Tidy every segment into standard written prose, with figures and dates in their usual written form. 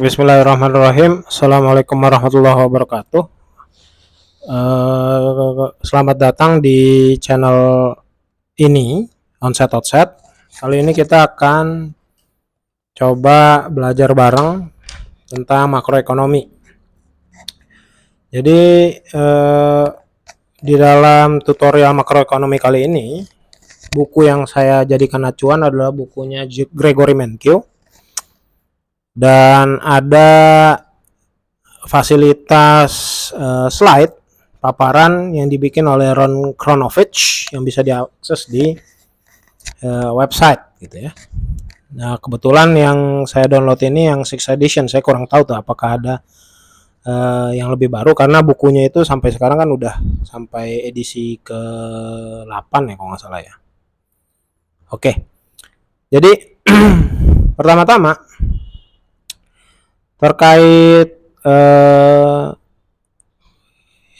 Bismillahirrahmanirrahim. Assalamualaikum warahmatullahi wabarakatuh. Selamat datang di channel ini, Onset Outset. Kali ini kita akan coba belajar bareng tentang makroekonomi. Jadi di dalam tutorial makroekonomi kali ini, buku yang saya jadikan acuan adalah bukunya Gregory Mankiw. Dan ada fasilitas slide paparan yang dibikin oleh Ron Kronovich yang bisa diakses di website gitu ya. Nah, kebetulan yang saya download ini yang 6 edition, saya kurang tahu tuh apakah ada yang lebih baru karena bukunya itu sampai sekarang kan udah sampai edisi ke-8 ya kalau nggak salah ya. Oke. Jadi pertama-tama terkait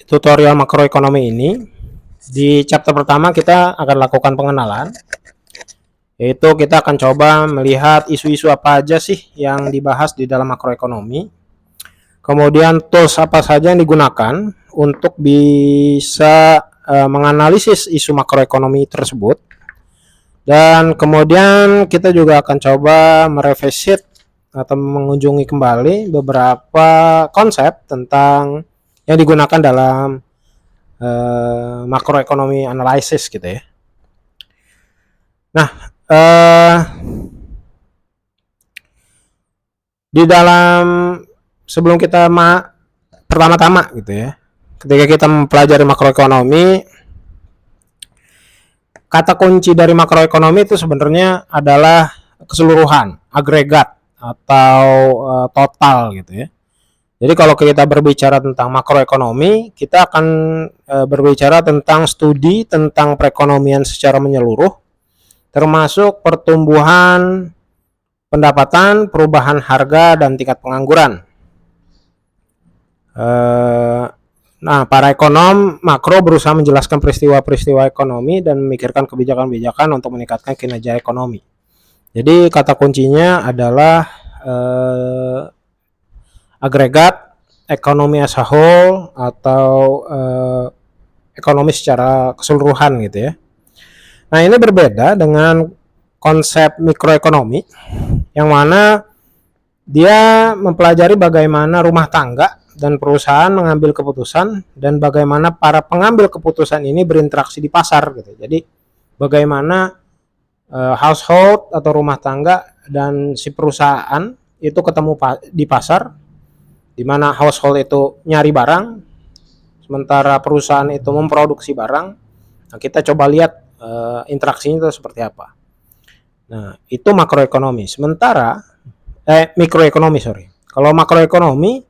tutorial makroekonomi ini, di chapter pertama kita akan lakukan pengenalan, yaitu kita akan coba melihat isu-isu apa aja sih yang dibahas di dalam makroekonomi, kemudian tools apa saja yang digunakan untuk bisa menganalisis isu makroekonomi tersebut, dan kemudian kita juga akan coba merevisit atau mengunjungi kembali beberapa konsep tentang yang digunakan dalam makroekonomi analisis gitu ya. Nah, di dalam sebelum kita pertama-tama gitu ya, ketika kita mempelajari makroekonomi, kata kunci dari makroekonomi itu sebenarnya adalah keseluruhan, agregat atau total gitu ya. Jadi kalau kita berbicara tentang makroekonomi, kita akan berbicara tentang studi tentang perekonomian secara menyeluruh, termasuk pertumbuhan pendapatan, perubahan harga, dan tingkat pengangguran. Nah, para ekonom makro berusaha menjelaskan peristiwa-peristiwa ekonomi dan memikirkan kebijakan-kebijakan untuk meningkatkan kinerja ekonomi. Jadi kata kuncinya adalah agregat, ekonomi as a whole, atau ekonomi secara keseluruhan gitu ya. Nah, ini berbeda dengan konsep mikroekonomi yang mana dia mempelajari bagaimana rumah tangga dan perusahaan mengambil keputusan dan bagaimana para pengambil keputusan ini berinteraksi di pasar gitu. Jadi bagaimana household atau rumah tangga dan si perusahaan itu ketemu di pasar, di mana household itu nyari barang, sementara perusahaan itu memproduksi barang. Nah, kita coba lihat interaksinya itu seperti apa. Nah, itu makroekonomi. Sementara mikroekonomi, sorry. Kalau makroekonomi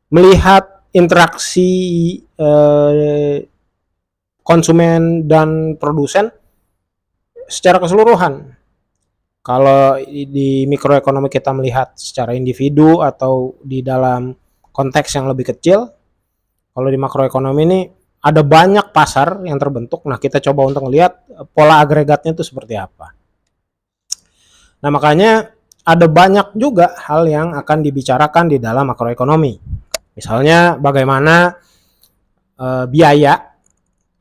melihat interaksi konsumen dan produsen secara keseluruhan. Kalau di mikroekonomi kita melihat secara individu atau di dalam konteks yang lebih kecil, kalau di makroekonomi ini ada banyak pasar yang terbentuk. Nah, kita coba untuk melihat pola agregatnya itu seperti apa. Nah, makanya ada banyak juga hal yang akan dibicarakan di dalam makroekonomi. Misalnya bagaimana biaya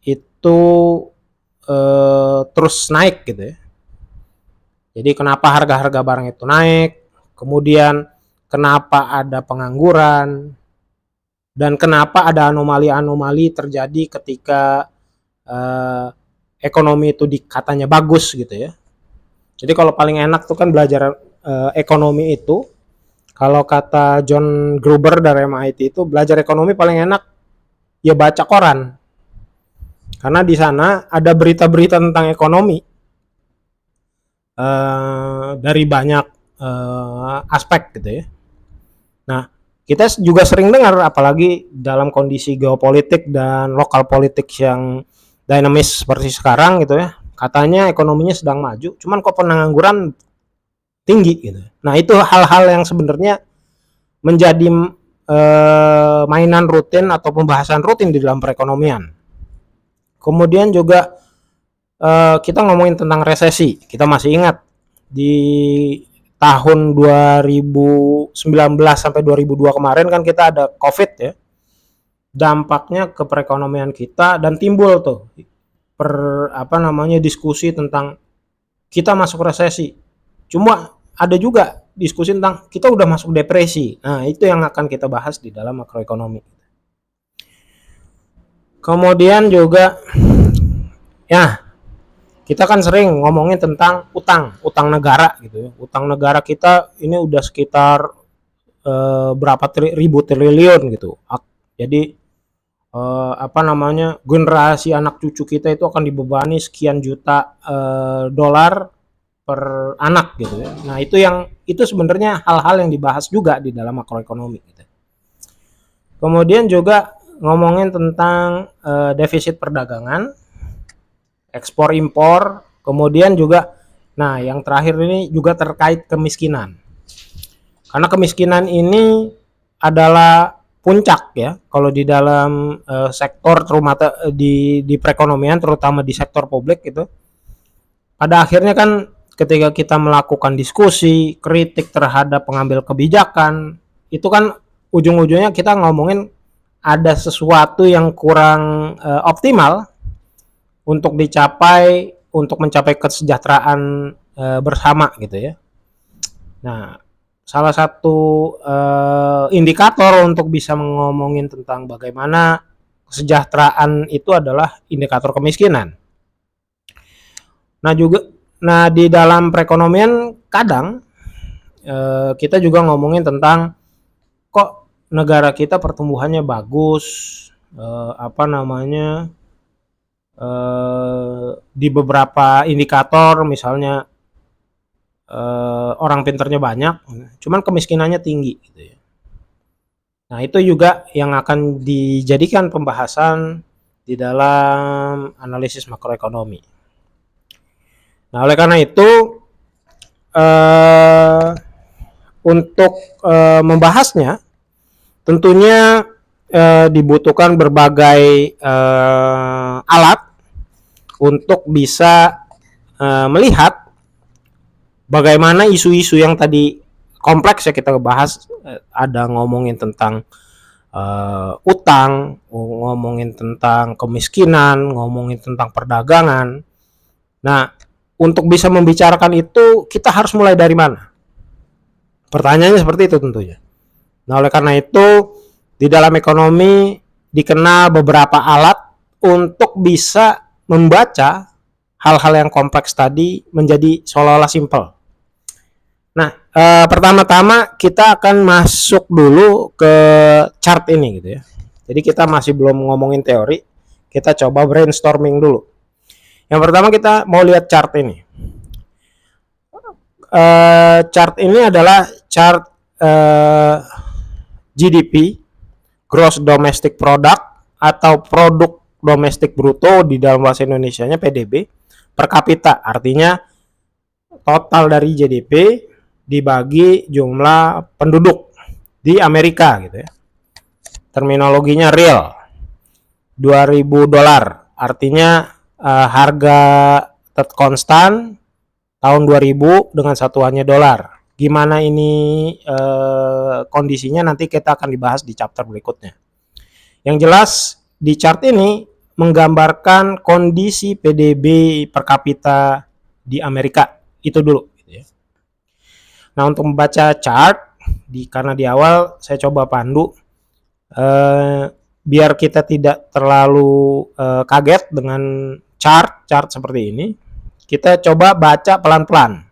itu terus naik gitu ya. Jadi kenapa harga-harga barang itu naik, kemudian kenapa ada pengangguran, dan kenapa ada anomali-anomali terjadi ketika ekonomi itu katanya bagus gitu ya. Jadi kalau paling enak tuh kan belajar ekonomi itu, kalau kata John Gruber dari MIT itu belajar ekonomi paling enak ya baca koran. Karena di sana ada berita-berita tentang ekonomi dari banyak aspek gitu ya. Nah, kita juga sering dengar apalagi dalam kondisi geopolitik dan lokal politik yang dinamis seperti sekarang gitu ya. Katanya ekonominya sedang maju, cuman kok pengangguran tinggi gitu. Nah, itu hal-hal yang sebenarnya menjadi mainan rutin atau pembahasan rutin di dalam perekonomian. Kemudian juga kita ngomongin tentang resesi. Kita masih ingat di tahun 2019 sampai 2002 kemarin kan kita ada COVID ya. Dampaknya ke perekonomian kita dan timbul tuh diskusi tentang kita masuk resesi. Cuma ada juga diskusi tentang kita udah masuk depresi. Nah, itu yang akan kita bahas di dalam makroekonomi. Kemudian juga ya, kita kan sering ngomongin tentang utang negara gitu ya. Utang negara kita ini udah sekitar berapa ribu triliun gitu. Jadi generasi anak cucu kita itu akan dibebani sekian juta dolar per anak gitu ya. Nah, itu sebenarnya hal-hal yang dibahas juga di dalam makroekonomi gitu. Kemudian juga ngomongin tentang defisit perdagangan, ekspor impor, kemudian juga nah yang terakhir ini juga terkait kemiskinan. Karena kemiskinan ini adalah puncak ya kalau di dalam sektor terutama di perekonomian, terutama di sektor publik itu. Pada akhirnya kan ketika kita melakukan diskusi, kritik terhadap pengambil kebijakan, itu kan ujung-ujungnya kita ngomongin ada sesuatu yang kurang optimal untuk mencapai kesejahteraan bersama gitu ya. Nah, salah satu indikator untuk bisa ngomongin tentang bagaimana kesejahteraan itu adalah indikator kemiskinan. Nah, di dalam perekonomian kadang kita juga ngomongin tentang kok negara kita pertumbuhannya bagus, di beberapa indikator misalnya orang pinternya banyak, cuman kemiskinannya tinggi gitu ya. Nah, itu juga yang akan dijadikan pembahasan di dalam analisis makroekonomi. Nah, oleh karena itu untuk membahasnya tentunya dibutuhkan berbagai alat untuk bisa melihat bagaimana isu-isu yang tadi kompleks ya kita bahas, ada ngomongin tentang utang, ngomongin tentang kemiskinan, ngomongin tentang perdagangan. Nah, untuk bisa membicarakan itu kita harus mulai dari mana? Pertanyaannya seperti itu tentunya. Nah, oleh karena itu di dalam ekonomi dikenal beberapa alat untuk bisa membaca hal-hal yang kompleks tadi menjadi seolah-olah simple. Nah, pertama-tama kita akan masuk dulu ke chart ini gitu ya. Jadi kita masih belum ngomongin teori, kita coba brainstorming dulu. Yang pertama kita mau lihat chart ini. Chart ini adalah chart GDP, Gross Domestic Product atau produk domestik bruto, di dalam bahasa Indonesianya PDB, per kapita, artinya total dari GDP dibagi jumlah penduduk di Amerika gitu ya. Terminologinya real, 2000 dolar, artinya harga konstan tahun 2000 dengan satuannya dolar. Gimana ini kondisinya nanti kita akan dibahas di chapter berikutnya. Yang jelas di chart ini menggambarkan kondisi PDB per kapita di Amerika. Itu dulu gitu ya. Nah, untuk membaca chart karena di awal saya coba pandu biar kita tidak terlalu kaget dengan chart seperti ini. Kita coba baca pelan-pelan.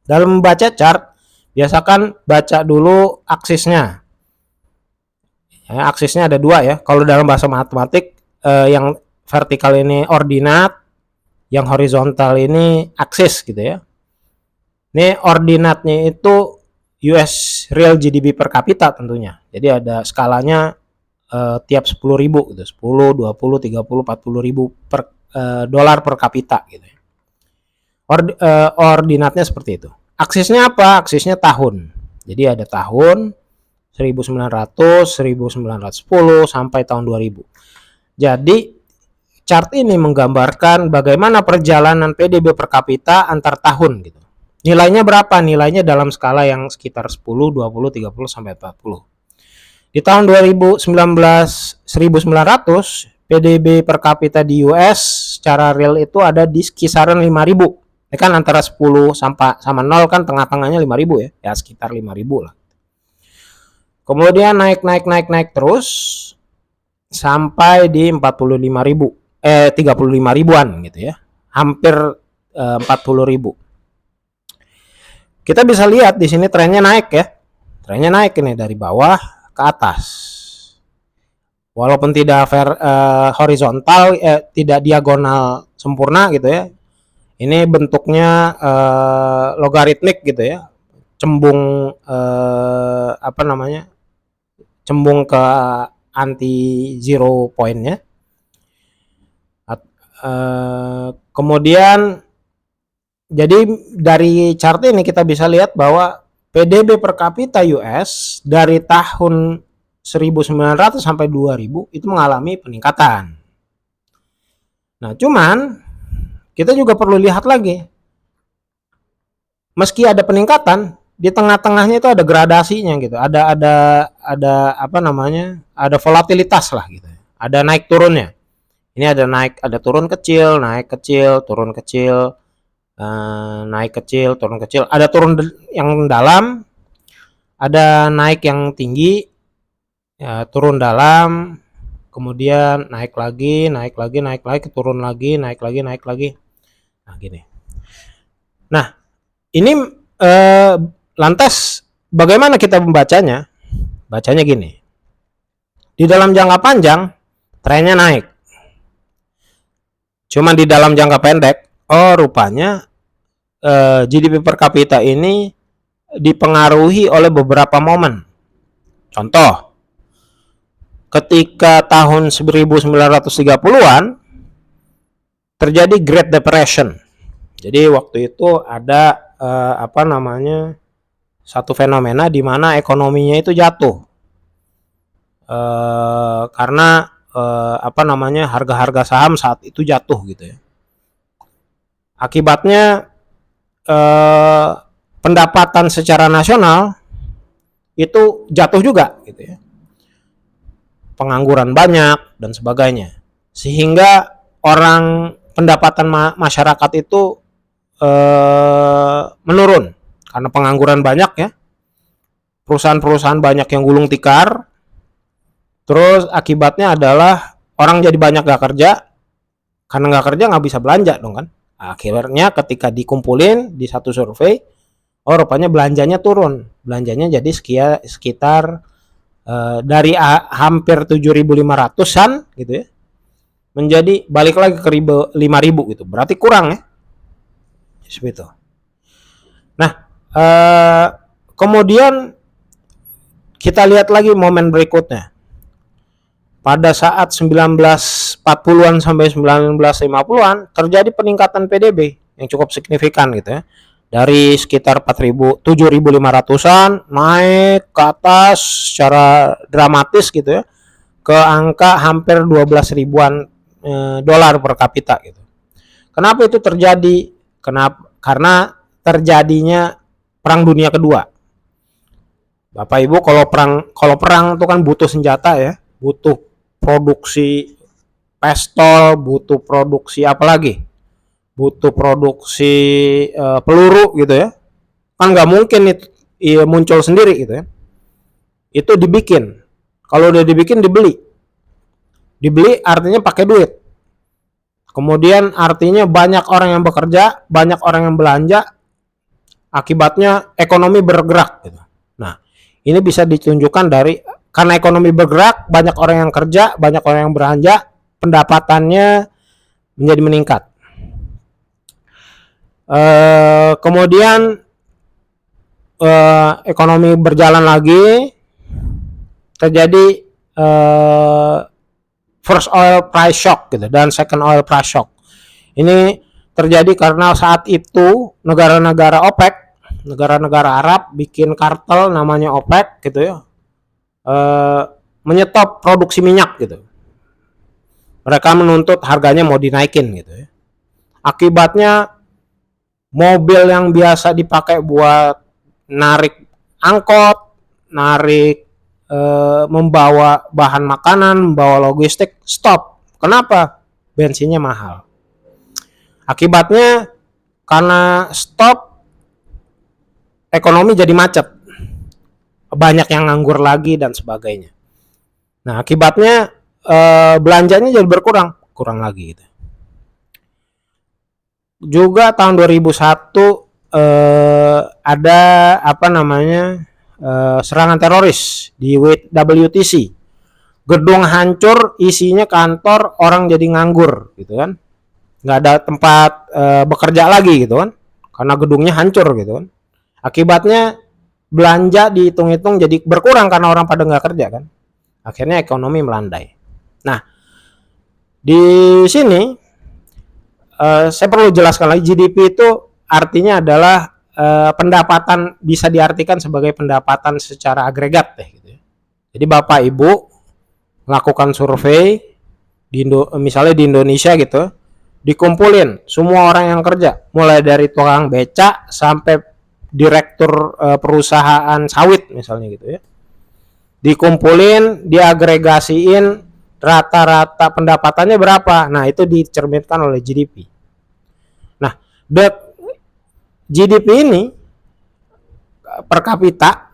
Dalam membaca chart, biasakan baca dulu aksisnya. Ya, aksisnya ada dua ya. Kalau dalam bahasa matematik, yang vertikal ini ordinat, yang horizontal ini aksis gitu ya. Ini ordinatnya itu US real GDP per kapita tentunya. Jadi ada skalanya tiap 10.000 gitu. 10, 20, 30, 40.000 per dolar per kapita gitu ya. Ordinatnya seperti itu. Aksisnya apa? Aksisnya tahun. Jadi ada tahun 1900, 1910 sampai tahun 2000. Jadi chart ini menggambarkan bagaimana perjalanan PDB per kapita antar tahun gitu. Nilainya berapa? Nilainya dalam skala yang sekitar 10, 20, 30 sampai 40. Di tahun 2019 1900 PDB per kapita di US secara real itu ada di kisaran 5.000. Ini kan antara 10 sampai sama 0 kan tengah-tengahnya 5.000 ya. Ya sekitar 5.000 lah. Kemudian naik terus sampai di 45.000. 35 ribuan gitu ya. Hampir 40.000. Kita bisa lihat di sini trennya naik ya. Trennya naik ini dari bawah ke atas. Walaupun tidak horizontal, tidak diagonal sempurna gitu ya. Ini bentuknya logaritmik gitu ya. Cembung apa namanya? Cembung ke anti zero pointnya. Kemudian jadi dari chart ini kita bisa lihat bahwa PDB per kapita US dari tahun 1900 sampai 2000 itu mengalami peningkatan. Nah, cuman kita juga perlu lihat lagi. Meski ada peningkatan, di tengah-tengahnya itu ada gradasinya gitu. Ada apa namanya? Ada volatilitas lah gitu. Ada naik turunnya. Ini ada naik, ada turun kecil, naik kecil, turun kecil. Naik kecil, turun kecil, ada turun yang dalam, ada naik yang tinggi, ya, turun dalam, kemudian naik lagi, turun lagi, naik lagi. Nah gini. Nah ini lantas bagaimana kita membacanya? Bacanya gini. Di dalam jangka panjang trennya naik. Cuman di dalam jangka pendek, oh rupanya GDP per kapita ini dipengaruhi oleh beberapa momen. Contoh, ketika tahun 1930-an terjadi Great Depression. Jadi waktu itu ada apa namanya? Satu fenomena di mana ekonominya itu jatuh. Karena apa namanya? Harga-harga saham saat itu jatuh gitu ya. Akibatnya pendapatan secara nasional itu jatuh juga gitu ya. Pengangguran banyak dan sebagainya. Sehingga orang pendapatan masyarakat itu menurun karena pengangguran banyak ya. Perusahaan-perusahaan banyak yang gulung tikar. Terus akibatnya adalah orang jadi banyak gak kerja. Karena gak kerja gak bisa belanja dong kan. Akhirnya ketika dikumpulin di satu survei, oh rupanya belanjanya turun. Belanjanya jadi sekitar dari hampir 7.500-an gitu ya. Menjadi balik lagi ke 5.000 gitu. Berarti kurang ya. Seperti itu. Nah, kemudian kita lihat lagi momen berikutnya. Pada saat 1940-an sampai 1950-an terjadi peningkatan PDB yang cukup signifikan gitu ya. Dari sekitar 7.500-an naik ke atas secara dramatis gitu ya. Ke angka hampir 12 ribuan dolar per kapita gitu. Kenapa itu terjadi? Karena terjadinya Perang Dunia Kedua. Bapak Ibu kalau perang itu kan butuh senjata ya, butuh produksi pistol, butuh produksi apa lagi? Butuh produksi peluru gitu ya. Kan nggak mungkin itu muncul sendiri gitu ya. Itu dibikin. Kalau udah dibikin dibeli. Dibeli artinya pakai duit. Kemudian artinya banyak orang yang bekerja, banyak orang yang belanja. Akibatnya ekonomi bergerak gitu. Nah, ini bisa ditunjukkan dari karena ekonomi bergerak, banyak orang yang kerja, banyak orang yang belanja, pendapatannya menjadi meningkat. Kemudian ekonomi berjalan lagi, terjadi first oil price shock gitu dan second oil price shock. Ini terjadi karena saat itu negara-negara OPEC, negara-negara Arab bikin kartel namanya OPEC gitu ya. Menyetop produksi minyak gitu. Mereka menuntut harganya mau dinaikin gitu ya. Akibatnya Mobil yang biasa dipakai buat narik angkot, narik membawa bahan makanan, membawa logistik, stop. Kenapa? Bensinnya mahal. Akibatnya karena stop, ekonomi jadi macet. Banyak yang nganggur lagi dan sebagainya. Nah, akibatnya belanjanya jadi kurang lagi gitu. Juga tahun 2001 ada apa namanya serangan teroris di WTC. Gedung hancur, isinya kantor, orang jadi nganggur gitu kan. Nggak ada tempat bekerja lagi gitu kan. Karena gedungnya hancur gitu kan. Akibatnya belanja dihitung-hitung jadi berkurang karena orang pada nggak kerja kan. Akhirnya ekonomi melandai. Nah, di sini saya perlu jelaskan lagi, GDP itu artinya adalah pendapatan, bisa diartikan sebagai pendapatan secara agregat deh gitu ya. Jadi Bapak Ibu melakukan survei misalnya di Indonesia gitu, dikumpulin semua orang yang kerja, mulai dari tukang beca sampai direktur perusahaan sawit misalnya gitu ya. Dikumpulin, diagregasiin, rata-rata pendapatannya berapa. Nah, itu dicerminkan oleh GDP. Nah, GDP ini per kapita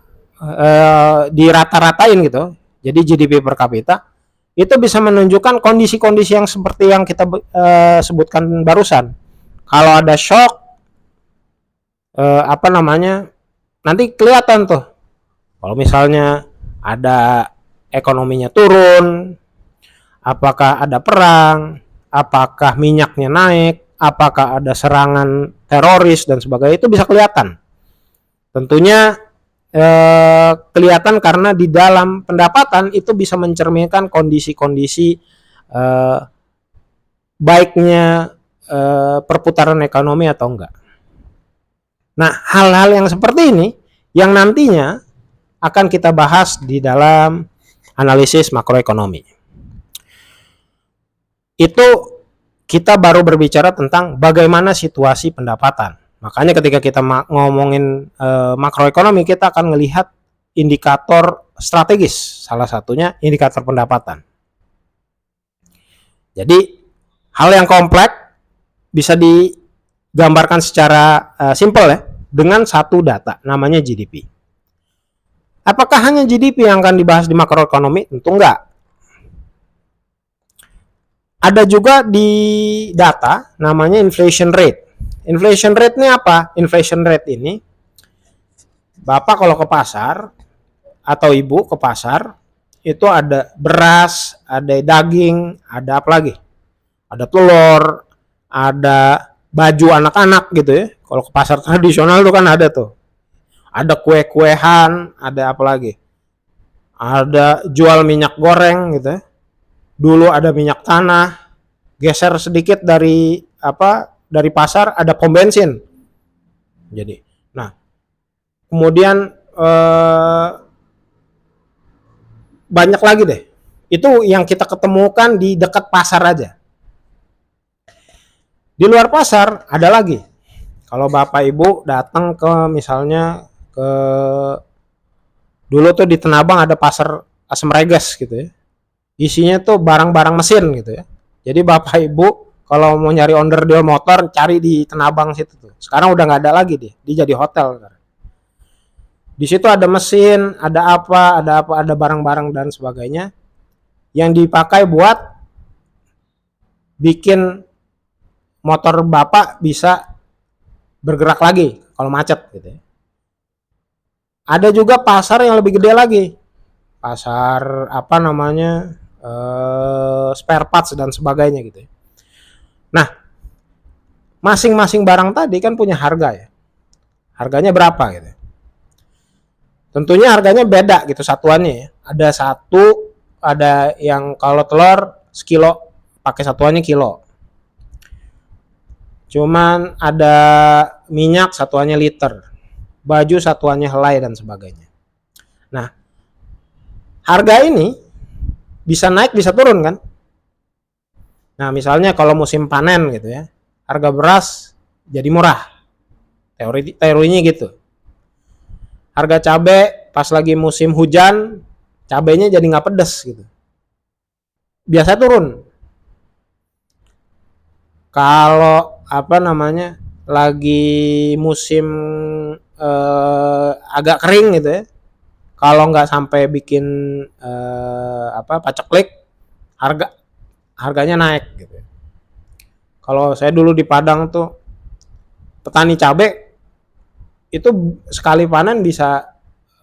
dirata-ratain gitu. Jadi GDP per kapita itu bisa menunjukkan kondisi-kondisi yang seperti yang kita sebutkan barusan. Kalau ada shock apa namanya, nanti kelihatan tuh. Kalau misalnya ada ekonominya turun, apakah ada perang, apakah minyaknya naik, apakah ada serangan teroris dan sebagainya, itu bisa kelihatan. Tentunya kelihatan karena di dalam pendapatan itu bisa mencerminkan kondisi-kondisi baiknya perputaran ekonomi atau enggak. Nah, hal-hal yang seperti ini yang nantinya akan kita bahas di dalam analisis makroekonomi. Itu kita baru berbicara tentang bagaimana situasi pendapatan. Makanya ketika kita ngomongin makroekonomi, kita akan melihat indikator strategis, salah satunya indikator pendapatan. Jadi hal yang kompleks bisa digambarkan secara simpel ya, dengan satu data namanya GDP. Apakah hanya GDP yang akan dibahas di makroekonomi? Tentu enggak. Ada juga di data namanya inflation rate. Inflation rate ini apa? Inflation rate ini, Bapak kalau ke pasar atau Ibu ke pasar, itu ada beras, ada daging, ada apa lagi? Ada telur, ada baju anak-anak gitu ya. Kalau ke pasar tradisional itu kan ada tuh. Ada kue-kuehan, ada apa lagi? Ada jual minyak goreng gitu ya. Dulu ada minyak tanah, geser sedikit dari dari pasar ada pom bensin. Jadi, nah, kemudian banyak lagi deh. Itu yang kita ketemukan di dekat pasar aja. Di luar pasar ada lagi. Kalau Bapak Ibu datang ke misalnya ke dulu tuh di Tanabang ada pasar Asam Regas gitu ya. Isinya tuh barang-barang mesin gitu ya. Jadi Bapak Ibu kalau mau nyari onderdil motor cari di Tanabang situ tuh. Sekarang udah nggak ada lagi dia jadi hotel. Di situ ada mesin, ada barang-barang dan sebagainya yang dipakai buat bikin motor Bapak bisa bergerak lagi kalau macet gitu ya. Ada juga pasar yang lebih gede lagi. Pasar apa namanya? Spare parts dan sebagainya gitu ya. Nah, masing-masing barang tadi kan punya harga ya. Harganya berapa gitu. Tentunya harganya beda gitu satuannya ya. Ada yang kalau telur sekilo pakai satuannya kilo. Cuman ada minyak satuannya liter. Baju satuannya helai dan sebagainya. Nah, harga ini bisa naik bisa turun kan. Nah, misalnya kalau musim panen gitu ya, harga beras jadi murah. Teorinya gitu. Harga cabai pas lagi musim hujan, cabainya jadi nggak pedes gitu. Biasa turun. Kalau apa namanya lagi musim agak kering gitu ya, kalau nggak sampai bikin paceklik, harganya naik gitu. Kalau saya dulu di Padang tuh petani cabai itu sekali panen bisa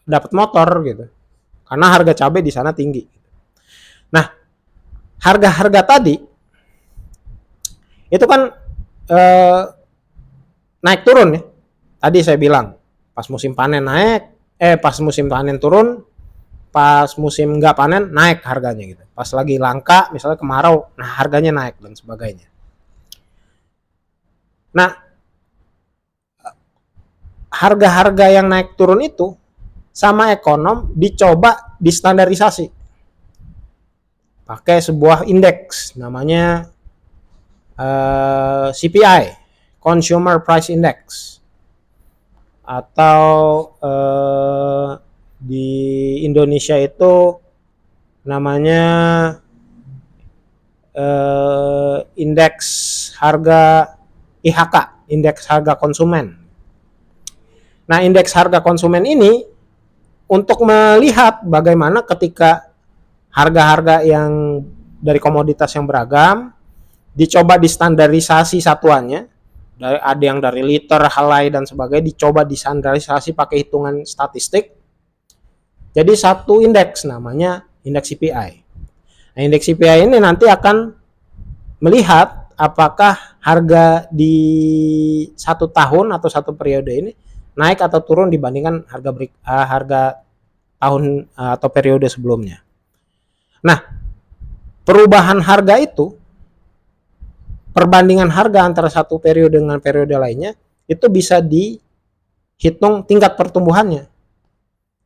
dapat motor gitu, karena harga cabai di sana tinggi. Nah, harga-harga tadi itu kan eh, naik turun ya. Tadi saya bilang pas musim panen naik, pas musim panen turun, pas musim nggak panen naik harganya gitu. Pas lagi langka, misalnya kemarau, nah harganya naik dan sebagainya. Nah, harga-harga yang naik turun itu sama ekonom dicoba distandarisasi pakai sebuah indeks namanya CPI, Consumer Price Index, atau di Indonesia itu namanya indeks harga IHK, indeks harga konsumen. Nah, indeks harga konsumen ini untuk melihat bagaimana ketika harga-harga yang dari komoditas yang beragam dicoba distandarisasi satuannya, ada yang dari liter, halai dan sebagainya, dicoba distandarisasi pakai hitungan statistik. Jadi satu indeks namanya indeks CPI. Nah, indeks CPI ini nanti akan melihat apakah harga di satu tahun atau satu periode ini naik atau turun dibandingkan harga tahun atau periode sebelumnya. Nah, perubahan harga itu, perbandingan harga antara satu periode dengan periode lainnya, itu bisa dihitung tingkat pertumbuhannya.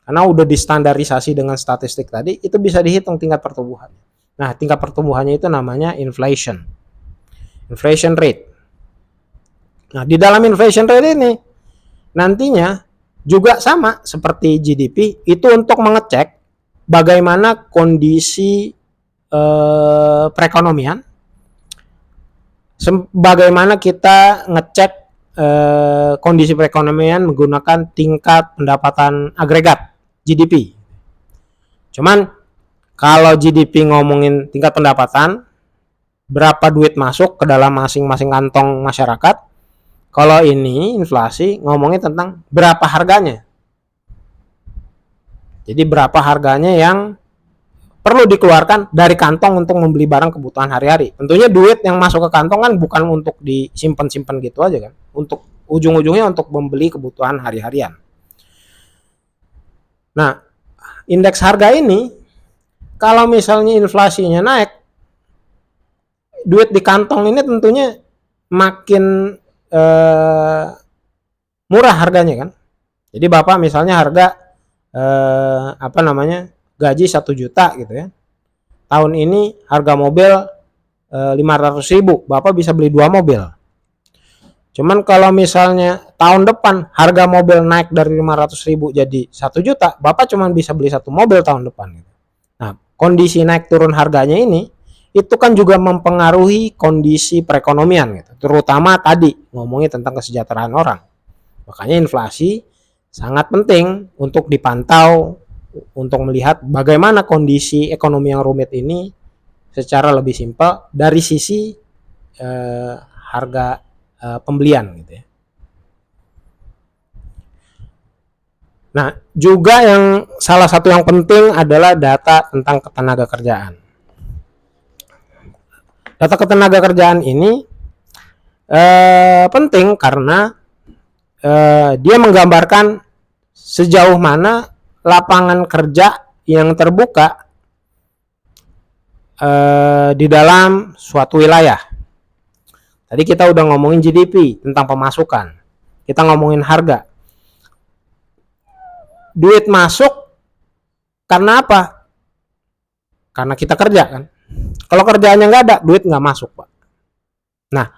Karena udah distandarisasi dengan statistik tadi, itu bisa dihitung tingkat pertumbuhannya. Nah, tingkat pertumbuhannya itu namanya inflation. Inflation rate. Nah, di dalam inflation rate ini nantinya juga sama seperti GDP, itu untuk mengecek bagaimana kondisi perekonomian, bagaimana kita ngecek kondisi perekonomian menggunakan tingkat pendapatan agregat GDP. Cuman kalau GDP ngomongin tingkat pendapatan, berapa duit masuk ke dalam masing-masing kantong masyarakat. Kalau ini inflasi ngomongin tentang berapa harganya. Jadi berapa harganya yang perlu dikeluarkan dari kantong untuk membeli barang kebutuhan hari-hari. Tentunya duit yang masuk ke kantong kan bukan untuk disimpan-simpan gitu aja kan. Untuk ujung-ujungnya untuk membeli kebutuhan hari-harian. Nah, indeks harga ini kalau misalnya inflasinya naik, duit di kantong ini tentunya makin murah harganya kan. Jadi Bapak misalnya harga gaji 1 juta gitu ya. Tahun ini harga mobil 500.000, Bapak bisa beli 2 mobil. Cuman kalau misalnya tahun depan harga mobil naik dari 500.000 jadi 1 juta, Bapak cuma bisa beli 1 mobil tahun depan. Nah, kondisi naik turun harganya ini itu kan juga mempengaruhi kondisi perekonomian gitu. Terutama tadi ngomongin tentang kesejahteraan orang. Makanya inflasi sangat penting untuk dipantau, untuk melihat bagaimana kondisi ekonomi yang rumit ini secara lebih simpel dari sisi harga pembelian gitu ya. Nah, juga yang salah satu yang penting adalah data tentang ketenaga kerjaan. Data ketenaga kerjaan ini penting karena dia menggambarkan sejauh mana lapangan kerja yang terbuka di dalam suatu wilayah. Tadi kita udah ngomongin GDP tentang pemasukan, kita ngomongin harga. Duit masuk karena apa? Karena kita kerja kan. Kalau kerjaannya nggak ada, duit nggak masuk, Pak. Nah,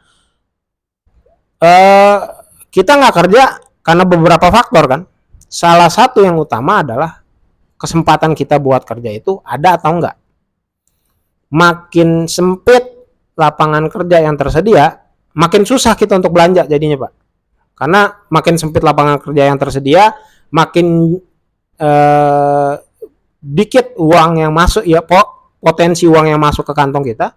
kita nggak kerja karena beberapa faktor kan. Salah satu yang utama adalah kesempatan kita buat kerja itu ada atau enggak. Makin sempit lapangan kerja yang tersedia, makin susah kita untuk belanja jadinya Pak. Karena makin sempit lapangan kerja yang tersedia, makin dikit uang yang masuk, ya potensi uang yang masuk ke kantong kita,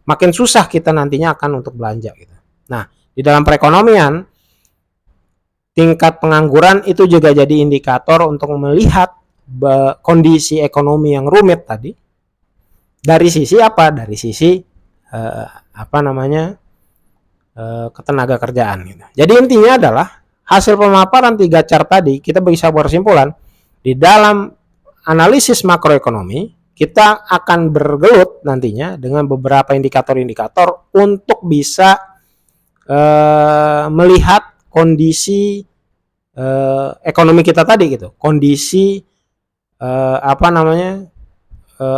makin susah kita nantinya akan untuk belanja gitu. Nah, di dalam perekonomian, tingkat pengangguran itu juga jadi indikator untuk melihat kondisi ekonomi yang rumit tadi. Dari sisi apa? Dari sisi ketenaga kerjaan gitu. Jadi intinya adalah hasil pemaparan 3 chart tadi kita bisa berkesimpulan di dalam analisis makroekonomi kita akan bergelut nantinya dengan beberapa indikator-indikator untuk bisa melihat kondisi ekonomi kita tadi gitu, kondisi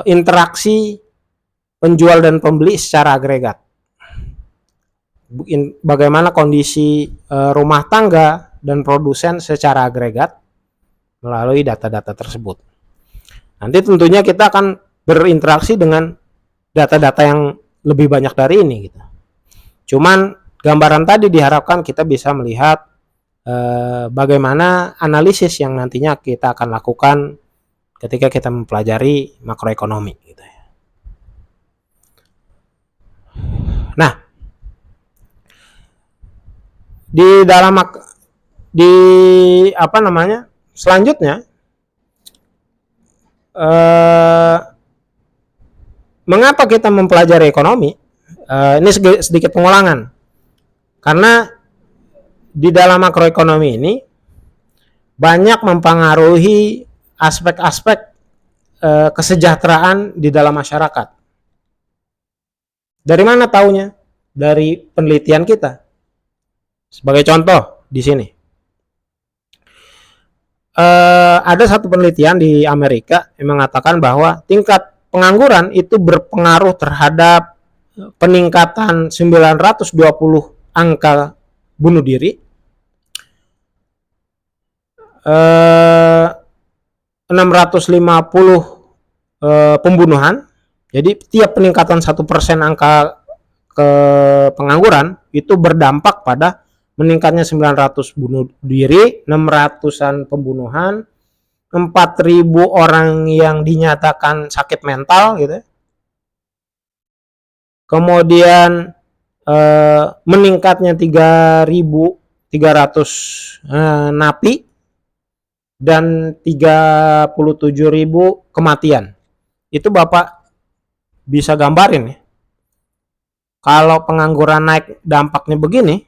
interaksi penjual dan pembeli secara agregat. Bagaimana kondisi rumah tangga dan produsen secara agregat melalui data-data tersebut. Nanti tentunya kita akan berinteraksi dengan data-data yang lebih banyak dari ini gitu. Cuman gambaran tadi diharapkan kita bisa melihat bagaimana analisis yang nantinya kita akan lakukan ketika kita mempelajari makroekonomi gitu ya. Nah, selanjutnya mengapa kita mempelajari ekonomi? Ini sedikit pengulangan. Karena di dalam makroekonomi ini banyak mempengaruhi aspek-aspek kesejahteraan di dalam masyarakat. Dari mana taunya? Dari penelitian kita. Sebagai contoh di sini, ada satu penelitian di Amerika yang mengatakan bahwa tingkat pengangguran itu berpengaruh terhadap peningkatan 920 angka bunuh diri, 650 pembunuhan. Jadi tiap peningkatan 1% angka ke pengangguran itu berdampak pada meningkatnya 900 bunuh diri, 600-an pembunuhan, 4.000 orang yang dinyatakan sakit mental gitu. Kemudian meningkatnya 3.300 napi dan 37.000 kematian. Itu Bapak bisa gambarin ya. Kalau pengangguran naik dampaknya begini,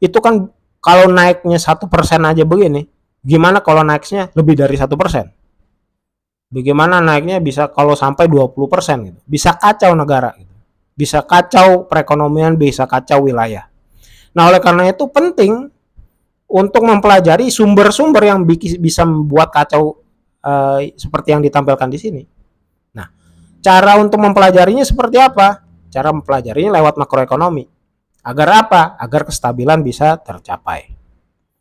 itu kan kalau naiknya 1% aja begini, gimana kalau naiknya lebih dari 1%? Bagaimana naiknya bisa kalau sampai 20% gitu? Bisa kacau negara gitu. Bisa kacau perekonomian, bisa kacau wilayah. Nah, oleh karena itu penting untuk mempelajari sumber-sumber yang bisa membuat kacau seperti yang ditampilkan di sini. Nah, cara untuk mempelajarinya seperti apa? Cara mempelajarinya lewat makroekonomi. Agar apa? Agar kestabilan bisa tercapai.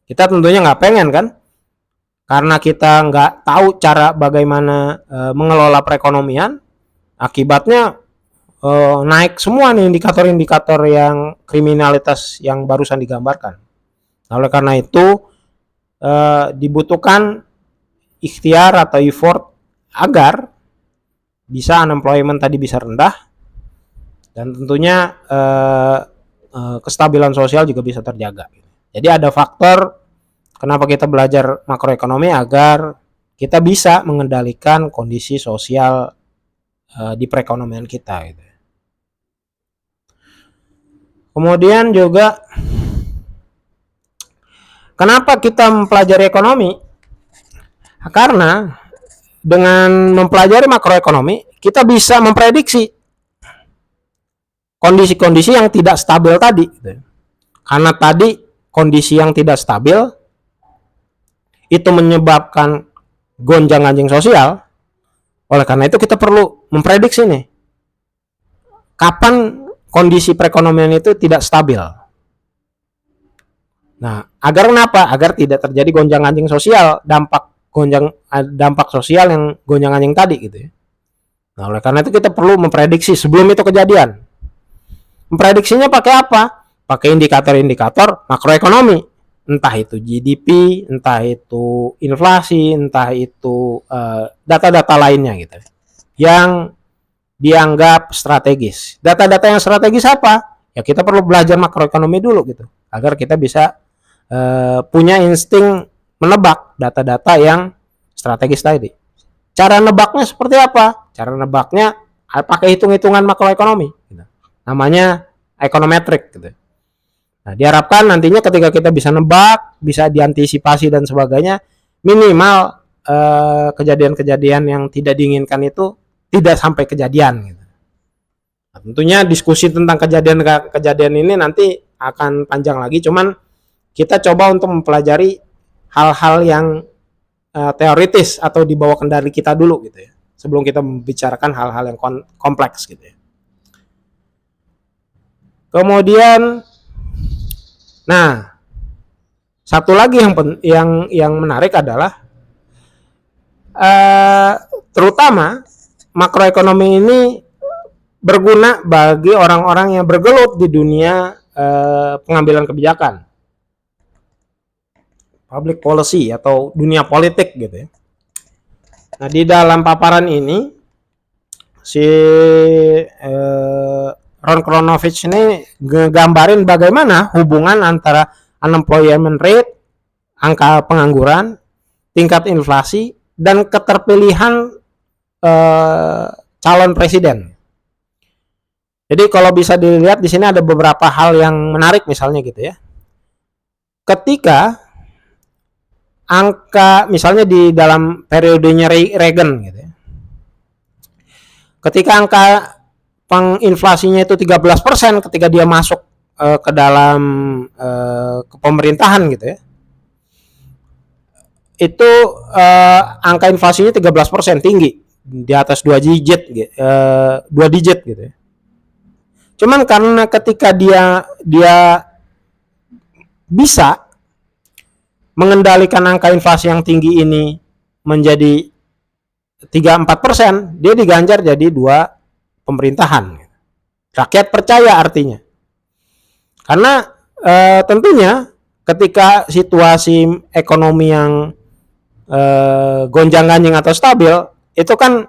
Kita tentunya nggak pengen kan? Karena kita nggak tahu cara bagaimana mengelola perekonomian, akibatnya naik semua nih indikator-indikator yang kriminalitas yang barusan digambarkan. Nah, oleh karena itu dibutuhkan ikhtiar atau effort agar bisa unemployment tadi bisa rendah dan tentunya kestabilan sosial juga bisa terjaga. Jadi ada faktor kenapa kita belajar makroekonomi agar kita bisa mengendalikan kondisi sosial di perekonomian kita gitu. Kemudian juga kenapa kita mempelajari ekonomi? Karena dengan mempelajari makroekonomi kita bisa memprediksi kondisi-kondisi yang tidak stabil tadi. Karena tadi kondisi yang tidak stabil itu menyebabkan gonjang-ganjing sosial. Oleh karena itu kita perlu memprediksi nih kapan kondisi perekonomian itu tidak stabil. Nah, agar kenapa? Agar tidak terjadi gonjang-ganjing sosial, dampak sosial yang gonjang-ganjing tadi gitu ya. Nah, oleh karena itu kita perlu memprediksi sebelum itu kejadian. Memprediksinya pakai apa? Pakai indikator-indikator makroekonomi. Entah itu GDP, entah itu inflasi, entah itu data-data lainnya gitu. Yang dianggap strategis. Data-data yang strategis apa? Ya kita perlu belajar makroekonomi dulu gitu. Agar kita bisa punya insting menebak data-data yang strategis tadi. Cara nebaknya seperti apa? Cara nebaknya pakai hitung-hitungan makroekonomi. Gitu. Namanya econometric. Gitu. Nah, diharapkan nantinya ketika kita bisa nebak, bisa diantisipasi dan sebagainya, minimal kejadian-kejadian yang tidak diinginkan itu tidak sampai kejadian. Gitu. Nah, tentunya diskusi tentang kejadian-kejadian ini nanti akan panjang lagi. Cuman kita coba untuk mempelajari hal-hal yang teoritis atau di bawah kendali kita dulu gitu ya. Sebelum kita membicarakan hal-hal yang kompleks gitu ya. Kemudian nah, satu lagi yang menarik adalah terutama makroekonomi ini berguna bagi orang-orang yang bergelut di dunia pengambilan kebijakan, public policy atau dunia politik gitu ya. Nah, di dalam paparan ini si Ron Kronovich ini gambarin bagaimana hubungan antara unemployment rate, angka pengangguran, tingkat inflasi, dan keterpilihan calon presiden. Jadi kalau bisa dilihat di sini ada beberapa hal yang menarik misalnya gitu ya. Ketika angka misalnya di dalam periodenya Reagan gitu ya. Ketika angka penginflasinya itu 13% ketika dia masuk ke dalam ke pemerintahan gitu ya. Itu angka inflasinya 13% tinggi, di atas 2 digit gitu ya. Cuman karena ketika dia bisa mengendalikan angka inflasi yang tinggi ini menjadi 3-4%, dia diganjar jadi 2 pemerintahan. Rakyat percaya artinya. Karena tentunya ketika situasi ekonomi yang gonjang-ganjing atau stabil, itu kan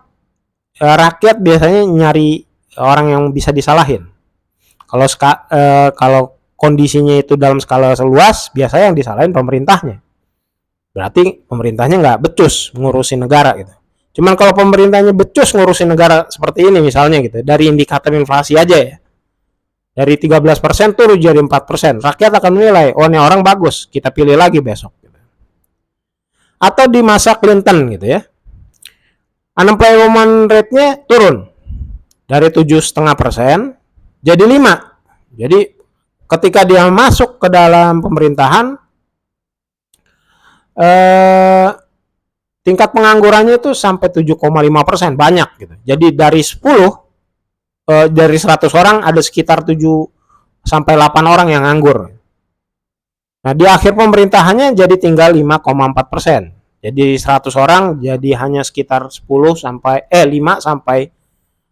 rakyat biasanya nyari orang yang bisa disalahin. Kalau kondisinya itu dalam skala seluas, biasanya yang disalahin pemerintahnya. Berarti pemerintahnya nggak becus ngurusin negara gitu. Cuman kalau pemerintahnya becus ngurusin negara seperti ini misalnya gitu, dari indikator inflasi aja ya. Dari 13% turun jadi 4%. Rakyat akan menilai, oh ini orang bagus, kita pilih lagi besok. Gitu. Atau di masa Clinton gitu ya. Unemployment rate-nya turun. Dari 7,5% jadi 5. Jadi ketika dia masuk ke dalam pemerintahan, tingkat penganggurannya itu sampai 7,5%, banyak gitu. Jadi dari 100 orang ada sekitar 7 sampai 8 orang yang nganggur. Nah, di akhir pemerintahannya jadi tinggal 5,4%. Jadi 100 orang jadi hanya sekitar 5 sampai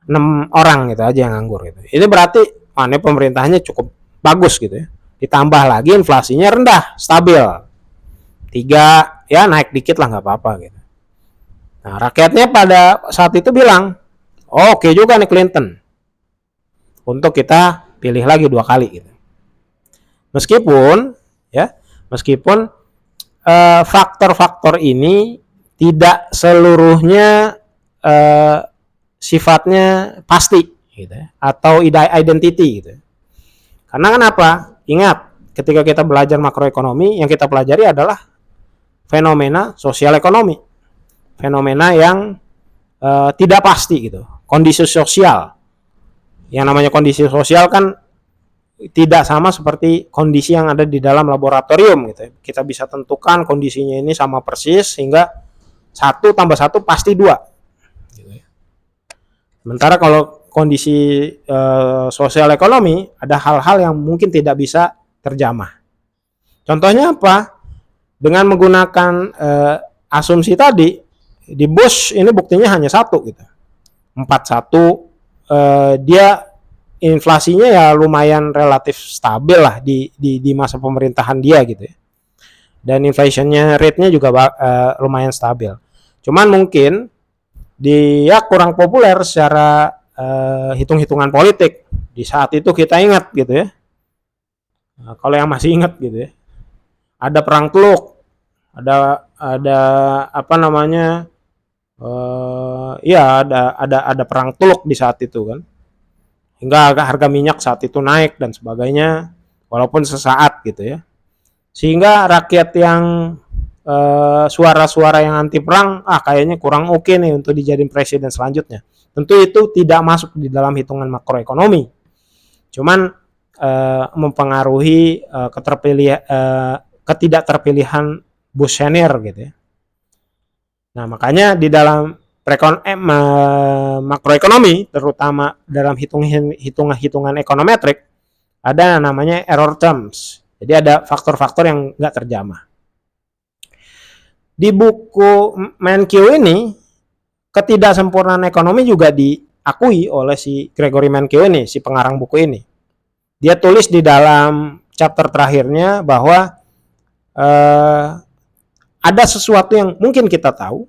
6 orang gitu aja yang nganggur gitu. Ini berarti pemerintahannya cukup bagus gitu ya. Ditambah lagi inflasinya rendah, stabil. 3 ya naik dikit lah nggak apa-apa gitu. Nah, rakyatnya pada saat itu bilang, oh, oke juga nih Clinton. Untuk kita pilih lagi 2 kali gitu. Meskipun faktor-faktor ini tidak seluruhnya sifatnya pasti gitu ya, atau identity gitu. Karena kenapa? Ingat, ketika kita belajar makroekonomi, yang kita pelajari adalah fenomena sosial ekonomi. Fenomena yang tidak pasti gitu. Kondisi sosial. Yang namanya kondisi sosial kan tidak sama seperti kondisi yang ada di dalam laboratorium gitu. Kita bisa tentukan kondisinya ini sama persis sehingga 1 tambah 1 pasti 2. Gitu ya. Sementara kalau kondisi sosial ekonomi ada hal-hal yang mungkin tidak bisa terjamah. Contohnya apa? Dengan menggunakan asumsi tadi, di Bush ini buktinya hanya satu gitu. 41, dia inflasinya ya lumayan relatif stabil lah di masa pemerintahan dia gitu ya. Dan inflationnya rate-nya juga lumayan stabil. Cuman mungkin dia kurang populer secara hitung-hitungan politik. Di saat itu kita ingat gitu ya. Nah, kalau yang masih ingat gitu ya. Ada perang Teluk, ada apa namanya? Ya ada perang Teluk di saat itu kan. Hingga harga minyak saat itu naik dan sebagainya, walaupun sesaat gitu ya. Sehingga rakyat yang suara-suara yang anti perang, kayaknya kurang oke nih untuk dijadiin presiden selanjutnya. Tentu itu tidak masuk di dalam hitungan makroekonomi. Cuman mempengaruhi ketidakterpilihan Bush senior gitu ya. Nah, makanya di dalam makroekonomi, terutama dalam hitungan ekonometrik, ada namanya error terms. Jadi ada faktor-faktor yang nggak terjamah. Di buku Mankiw ini, ketidaksempurnaan ekonomi juga diakui oleh si Gregory Mankiw ini, si pengarang buku ini. Dia tulis di dalam chapter terakhirnya bahwa ada sesuatu yang mungkin kita tahu,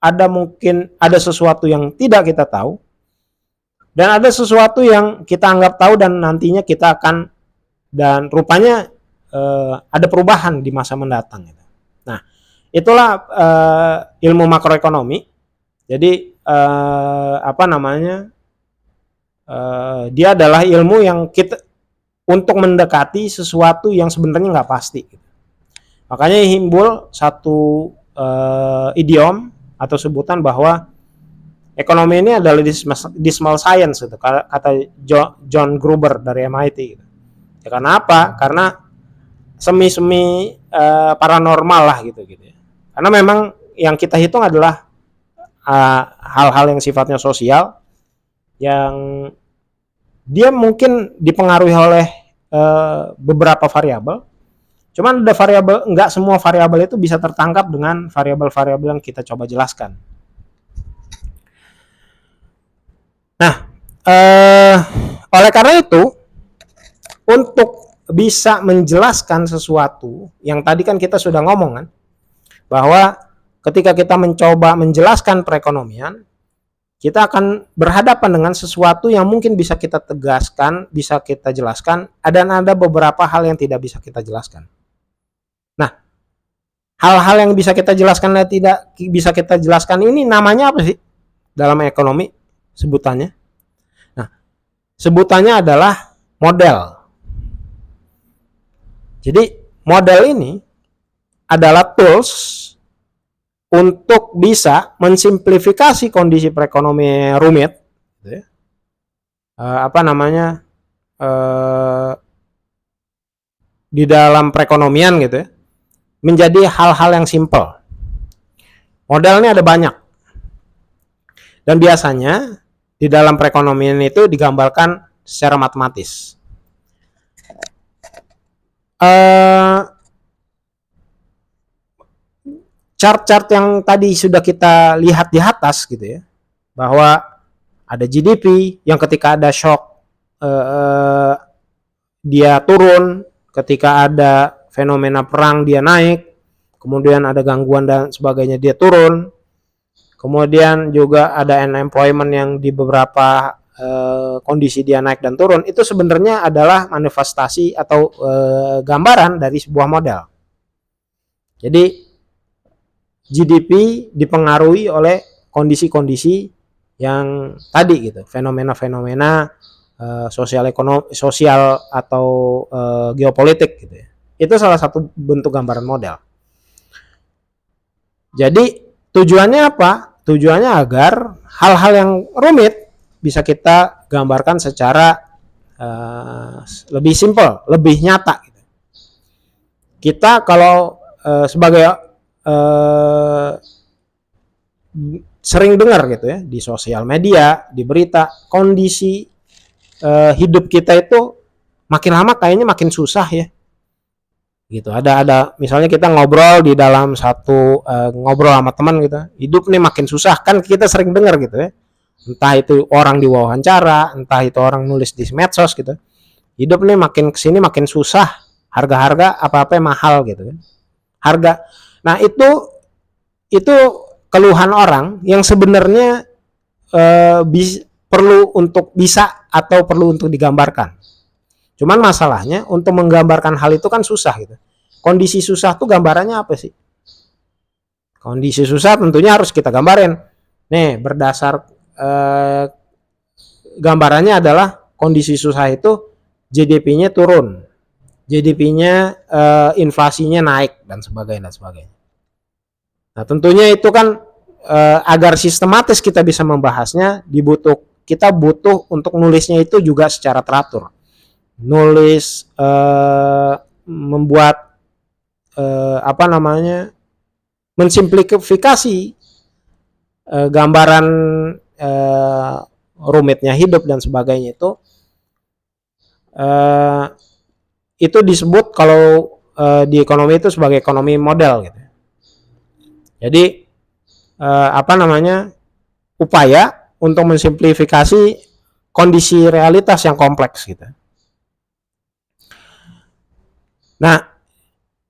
ada sesuatu yang tidak kita tahu, dan ada sesuatu yang kita anggap tahu dan nantinya kita akan, dan rupanya ada perubahan di masa mendatang. Nah, itulah ilmu makroekonomi. Jadi apa namanya? Dia adalah ilmu yang kita untuk mendekati sesuatu yang sebenarnya nggak pasti. Makanya himbul satu idiom atau sebutan bahwa ekonomi ini adalah dismal science, gitu, kata John Gruber dari MIT. Gitu. Ya, karena apa? Karena semi-semi paranormal lah gitu ya. Karena memang yang kita hitung adalah hal-hal yang sifatnya sosial, yang dia mungkin dipengaruhi oleh beberapa variabel. Cuman ada variabel, nggak semua variabel itu bisa tertangkap dengan variabel-variabel yang kita coba jelaskan. Nah, oleh karena itu, untuk bisa menjelaskan sesuatu yang tadi kan kita sudah ngomong kan, bahwa ketika kita mencoba menjelaskan perekonomian, kita akan berhadapan dengan sesuatu yang mungkin bisa kita tegaskan, bisa kita jelaskan, dan ada beberapa hal yang tidak bisa kita jelaskan. Nah, hal-hal yang bisa kita jelaskan dan tidak bisa kita jelaskan ini namanya apa sih dalam ekonomi sebutannya? Nah, sebutannya adalah model. Jadi model ini adalah tools untuk bisa mensimplifikasi kondisi perekonomian rumit, gitu ya. Di dalam perekonomian gitu ya, menjadi hal-hal yang simple. Modelnya ada banyak. Dan biasanya di dalam perekonomian itu digambarkan secara matematis. Chart-chart yang tadi sudah kita lihat di atas gitu ya, bahwa ada GDP yang ketika ada shock dia turun, ketika ada fenomena perang dia naik, kemudian ada gangguan dan sebagainya dia turun, kemudian juga ada unemployment yang di beberapa kondisi dia naik dan turun. Itu sebenarnya adalah manifestasi atau gambaran dari sebuah model. Jadi GDP dipengaruhi oleh kondisi-kondisi yang tadi gitu, fenomena-fenomena sosial atau geopolitik gitu ya. Itu salah satu bentuk gambaran model. Jadi tujuannya apa? Tujuannya agar hal-hal yang rumit bisa kita gambarkan secara lebih simpel, lebih nyata gitu. Kita kalau sebagai sering dengar gitu ya di sosial media, di berita, kondisi hidup kita itu makin lama kayaknya makin susah ya. gitu. Ada misalnya kita ngobrol di dalam satu ngobrol sama teman gitu, hidup nih makin susah, kan kita sering dengar gitu ya, entah itu orang diwawancara, entah itu orang nulis di medsos gitu, hidup nih makin kesini makin susah, harga-harga apa-apa mahal gitu kan, harga. Nah itu keluhan orang yang sebenarnya perlu untuk bisa atau perlu untuk digambarkan. Cuman masalahnya untuk menggambarkan hal itu kan susah gitu. Kondisi susah tuh gambarannya apa sih? Kondisi susah tentunya harus kita gambarin. Nih, berdasar gambarannya adalah kondisi susah itu GDP-nya turun, GDP-nya inflasinya naik dan sebagainya dan sebagainya. Nah, tentunya itu kan agar sistematis kita bisa membahasnya, kita butuh untuk nulisnya itu juga secara teratur. Nulis membuat mensimplifikasi gambaran rumitnya hidup dan sebagainya itu disebut kalau di ekonomi itu sebagai ekonomi model gitu. Jadi upaya untuk mensimplifikasi kondisi realitas yang kompleks gitu. Nah,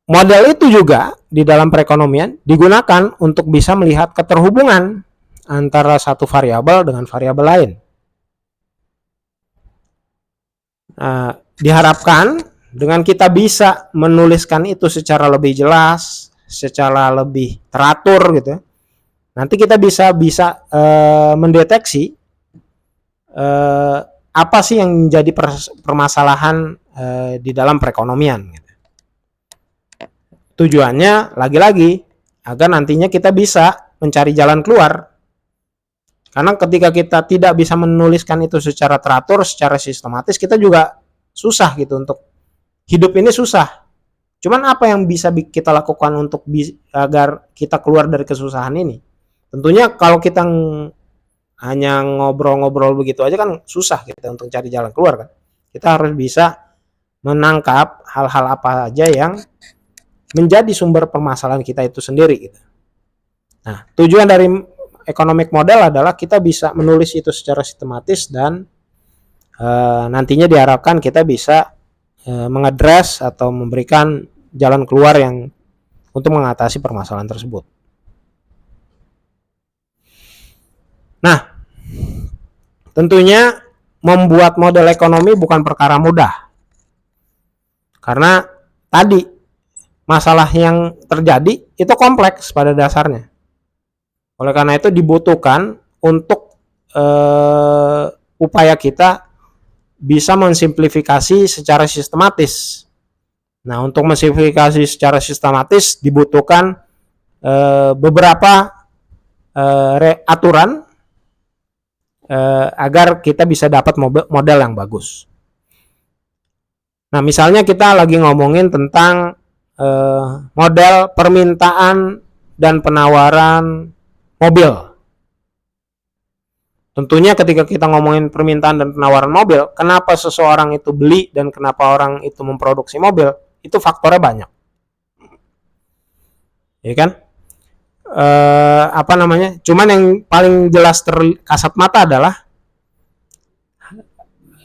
model itu juga di dalam perekonomian digunakan untuk bisa melihat keterhubungan antara satu variabel dengan variabel lain. Diharapkan dengan kita bisa menuliskan itu secara lebih jelas, secara lebih teratur gitu, nanti kita bisa mendeteksi apa sih yang menjadi permasalahan di dalam perekonomian gitu. Tujuannya lagi-lagi agar nantinya kita bisa mencari jalan keluar. Karena ketika kita tidak bisa menuliskan itu secara teratur, secara sistematis, kita juga susah gitu untuk hidup ini susah. Cuman apa yang bisa kita lakukan untuk agar kita keluar dari kesusahan ini? Tentunya kalau kita hanya ngobrol-ngobrol begitu aja kan susah kita untuk cari jalan keluar kan. Kita harus bisa menangkap hal-hal apa aja yang menjadi sumber permasalahan kita itu sendiri gitu. Nah, tujuan dari economic model adalah kita bisa menulis itu secara sistematis dan nantinya diharapkan kita bisa mengadres atau memberikan jalan keluar yang untuk mengatasi permasalahan tersebut. Nah, tentunya membuat model ekonomi bukan perkara mudah. Karena tadi masalah yang terjadi itu kompleks pada dasarnya. Oleh karena itu dibutuhkan untuk upaya kita bisa mensimplifikasi secara sistematis. Nah, untuk mensimplifikasi secara sistematis dibutuhkan beberapa aturan agar kita bisa dapat model yang bagus. Nah, misalnya kita lagi ngomongin tentang model permintaan dan penawaran mobil. Tentunya ketika kita ngomongin permintaan dan penawaran mobil, kenapa seseorang itu beli dan kenapa orang itu memproduksi mobil, itu faktornya banyak. Ya kan? Cuman yang paling jelas terkasat mata adalah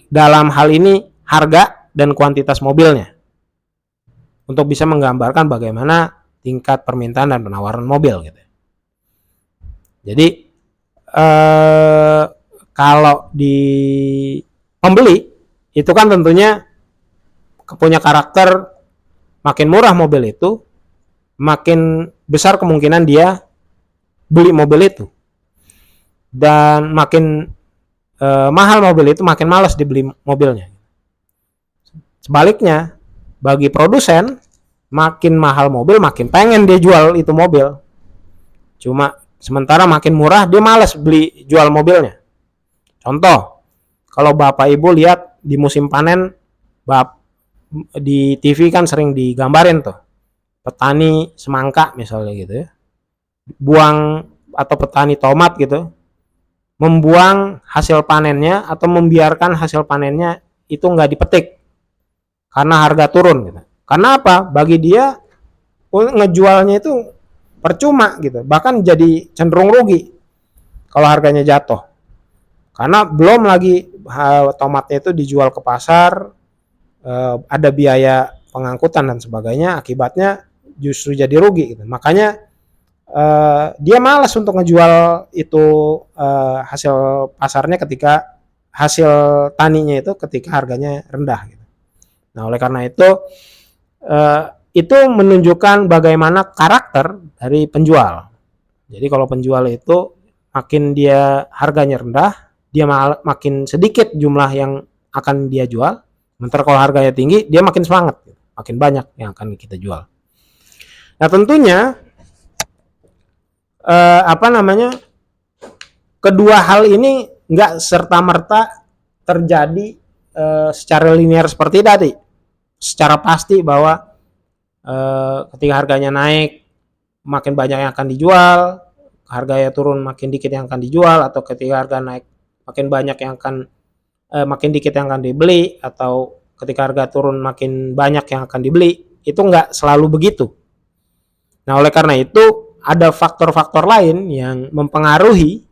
dalam hal ini harga dan kuantitas mobilnya. Untuk bisa menggambarkan bagaimana tingkat permintaan dan penawaran mobil gitu. Jadi kalau di pembeli itu kan tentunya punya karakter makin murah mobil itu, makin besar kemungkinan dia beli mobil itu. Dan makin mahal mobil itu, makin malas dibeli mobilnya. Sebaliknya, bagi produsen, makin mahal mobil, makin pengen dia jual itu mobil. Cuma sementara makin murah, dia malas beli jual mobilnya. Contoh, kalau Bapak Ibu lihat di musim panen, di TV kan sering digambarin tuh, petani semangka misalnya gitu ya, buang atau petani tomat gitu, membuang hasil panennya atau membiarkan hasil panennya itu nggak dipetik karena harga turun gitu. Karena apa? Bagi dia ngejualnya itu percuma gitu, bahkan jadi cenderung rugi kalau harganya jatuh. Karena belum lagi tomatnya itu dijual ke pasar, ada biaya pengangkutan dan sebagainya, akibatnya justru jadi rugi gitu. Makanya dia malas untuk ngejual itu hasil pasarnya ketika hasil taninya ketika harganya rendah gitu. Nah, oleh karena itu menunjukkan bagaimana karakter dari penjual. Jadi kalau penjual itu makin dia harganya rendah, dia makin sedikit jumlah yang akan dia jual. Sementara kalau harganya tinggi, dia makin semangat, makin banyak yang akan kita jual. Nah, tentunya kedua hal ini nggak serta merta terjadi secara linear seperti tadi. Secara pasti bahwa ketika harganya naik, makin banyak yang akan dijual, harganya turun makin dikit yang akan dijual, atau ketika harga naik makin banyak yang akan makin dikit yang akan dibeli, atau ketika harga turun makin banyak yang akan dibeli. Itu nggak selalu begitu. Nah, oleh karena itu ada faktor-faktor lain yang mempengaruhi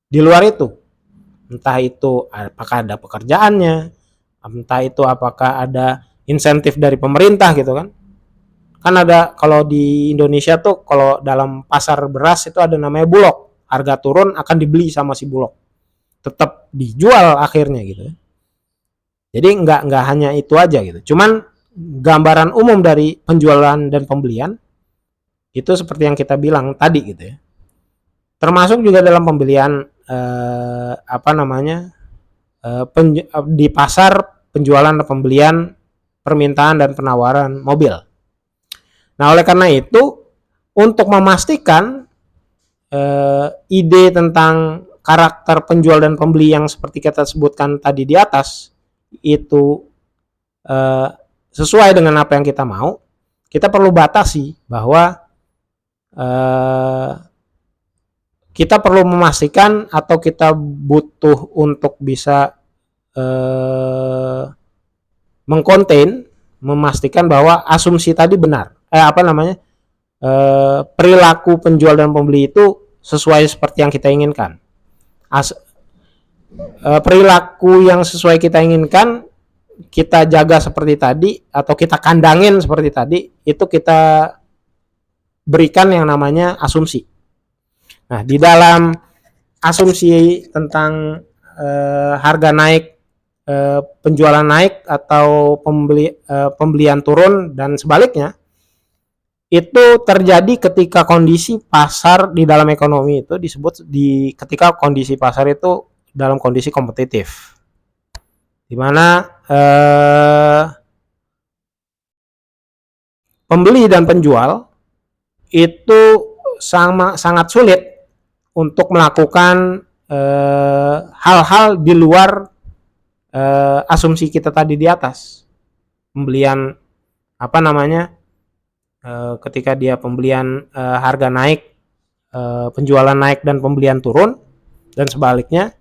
di luar itu. Entah itu apakah ada pekerjaannya, entah itu apakah ada insentif dari pemerintah gitu kan. Kan ada, kalau di Indonesia tuh kalau dalam pasar beras itu ada namanya bulog. Harga turun akan dibeli sama si bulog. Tetap dijual akhirnya gitu. Jadi nggak hanya itu aja gitu. Cuman gambaran umum dari penjualan dan pembelian itu seperti yang kita bilang tadi gitu ya. Termasuk juga dalam pembelian di pasar, penjualan dan pembelian, permintaan dan penawaran mobil. Nah, oleh karena itu untuk memastikan ide tentang karakter penjual dan pembeli yang seperti kita sebutkan tadi di atas itu sesuai dengan apa yang kita mau, kita perlu batasi bahwa kita perlu memastikan atau kita butuh untuk bisa mengkonten, memastikan bahwa asumsi tadi benar. Perilaku penjual dan pembeli itu sesuai seperti yang kita inginkan. Perilaku yang sesuai kita inginkan kita jaga seperti tadi, atau kita kandangin seperti tadi, itu kita berikan yang namanya asumsi. Nah, di dalam asumsi tentang harga naik, penjualan naik, atau pembelian turun dan sebaliknya, itu terjadi ketika kondisi pasar di dalam ekonomi itu disebut ketika kondisi pasar itu dalam kondisi kompetitif, di mana pembeli dan penjual itu sangat sulit untuk melakukan hal-hal di luar asumsi kita tadi di atas. Pembelian ketika dia pembelian harga naik, penjualan naik dan pembelian turun dan sebaliknya,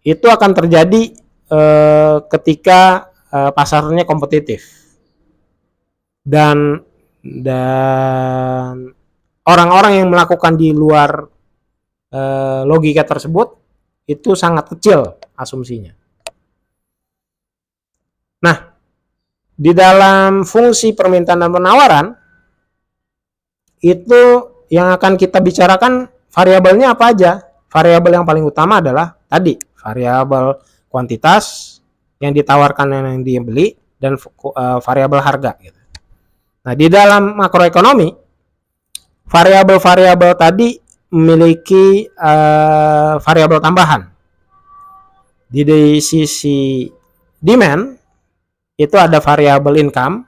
itu akan terjadi ketika pasarnya kompetitif dan orang-orang yang melakukan di luar logika tersebut itu sangat kecil asumsinya. Nah, di dalam fungsi permintaan dan penawaran itu yang akan kita bicarakan variabelnya apa aja. Variabel yang paling utama adalah tadi variabel kuantitas yang ditawarkan dan yang dibeli, dan variabel harga gitu. Nah, di dalam makroekonomi variabel-variabel tadi memiliki variabel tambahan. Di sisi demand itu ada variabel income.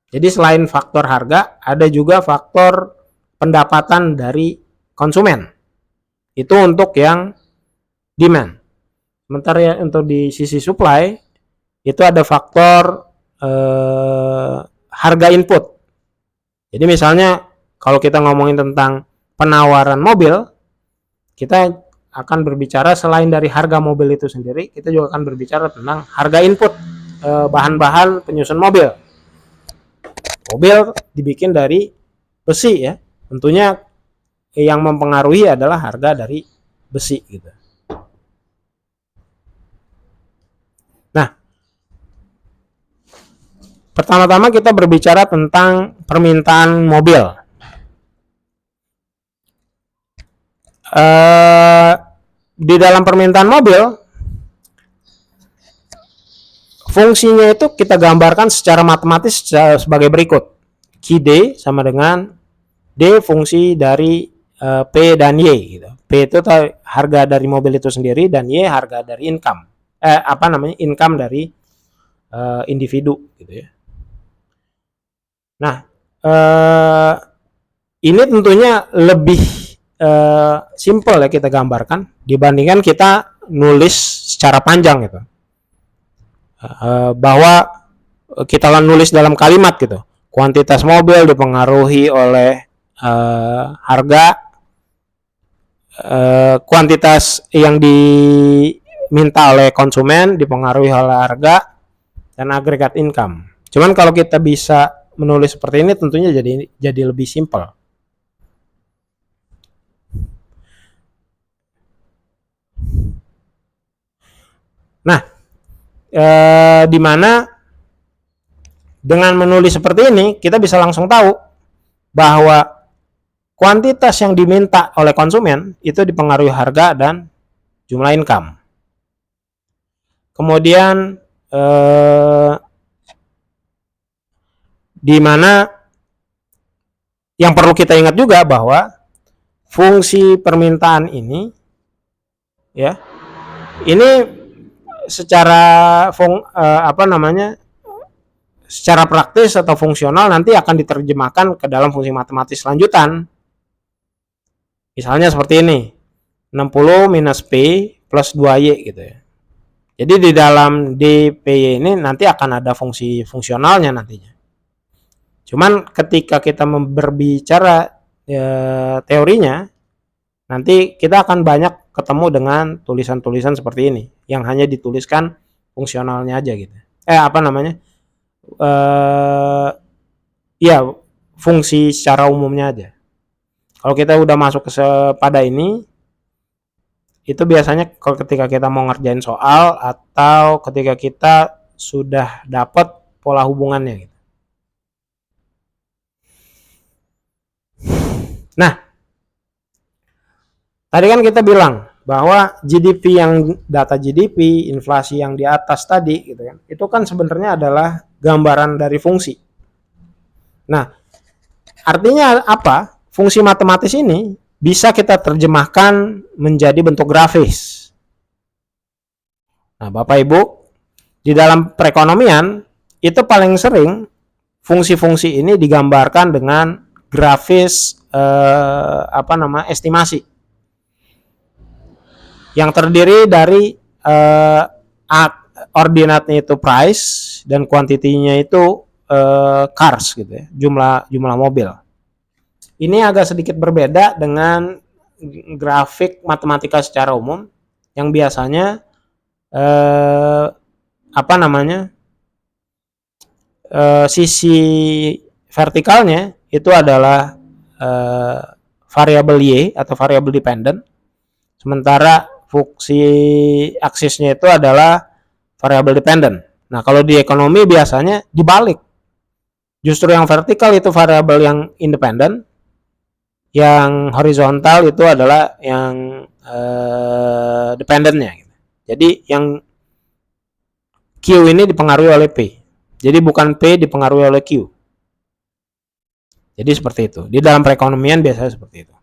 Jadi selain faktor harga, ada juga faktor pendapatan dari konsumen. Itu untuk yang demand. Sementara ya untuk di sisi supply itu ada faktor harga input. Jadi misalnya kalau kita ngomongin tentang penawaran mobil, kita akan berbicara selain dari harga mobil itu sendiri, kita juga akan berbicara tentang harga input bahan-bahan penyusun mobil. Mobil dibikin dari besi ya. Tentunya yang mempengaruhi adalah harga dari besi gitu. Nah, pertama-tama kita berbicara tentang permintaan mobil. Di dalam permintaan mobil, fungsinya itu kita gambarkan secara matematis sebagai berikut. QD sama dengan D fungsi dari P dan Y gitu. P itu harga dari mobil itu sendiri dan Y harga dari income. Income dari individu gitu ya. Nah, ini tentunya lebih simple ya kita gambarkan dibandingkan kita nulis secara panjang gitu. Bahwa kita nulis dalam kalimat gitu. Kuantitas mobil dipengaruhi oleh harga, kuantitas yang diminta oleh konsumen dipengaruhi oleh harga, dan agregat income. Cuman kalau kita bisa menulis seperti ini tentunya jadi lebih simpel. Nah, di mana dengan menulis seperti ini kita bisa langsung tahu bahwa kuantitas yang diminta oleh konsumen itu dipengaruhi harga dan jumlah income. Kemudian di mana yang perlu kita ingat juga bahwa fungsi permintaan ini ya, ini secara secara praktis atau fungsional nanti akan diterjemahkan ke dalam fungsi matematis lanjutan. Misalnya seperti ini, 60 minus P plus 2Y gitu ya. Jadi di dalam DPY ini nanti akan ada fungsi fungsionalnya nantinya. Cuman ketika kita berbicara teorinya, nanti kita akan banyak ketemu dengan tulisan-tulisan seperti ini yang hanya dituliskan fungsionalnya aja gitu. Fungsi secara umumnya aja. Kalau kita udah masuk pada ini, itu biasanya kalau ketika kita mau ngerjain soal atau ketika kita sudah dapat pola hubungannya gitu. Nah, tadi kan kita bilang bahwa data GDP, inflasi yang di atas tadi gitu kan. Itu kan sebenarnya adalah gambaran dari fungsi. Nah, artinya apa? Fungsi matematis ini bisa kita terjemahkan menjadi bentuk grafis. Nah, Bapak Ibu, di dalam perekonomian itu paling sering fungsi-fungsi ini digambarkan dengan grafis estimasi yang terdiri dari ordinatnya itu price dan kuantitinya itu cars gitu ya, jumlah mobil. Ini agak sedikit berbeda dengan grafik matematika secara umum yang biasanya sisi vertikalnya itu adalah variabel Y atau variabel dependent, sementara fungsi aksisnya itu adalah variabel dependent. Nah, kalau di ekonomi biasanya dibalik. Justru yang vertikal itu variabel yang independent, yang horizontal itu adalah yang dependentnya. Jadi yang Q ini dipengaruhi oleh P. Jadi bukan P dipengaruhi oleh Q. Jadi seperti itu. Di dalam perekonomian biasanya seperti itu.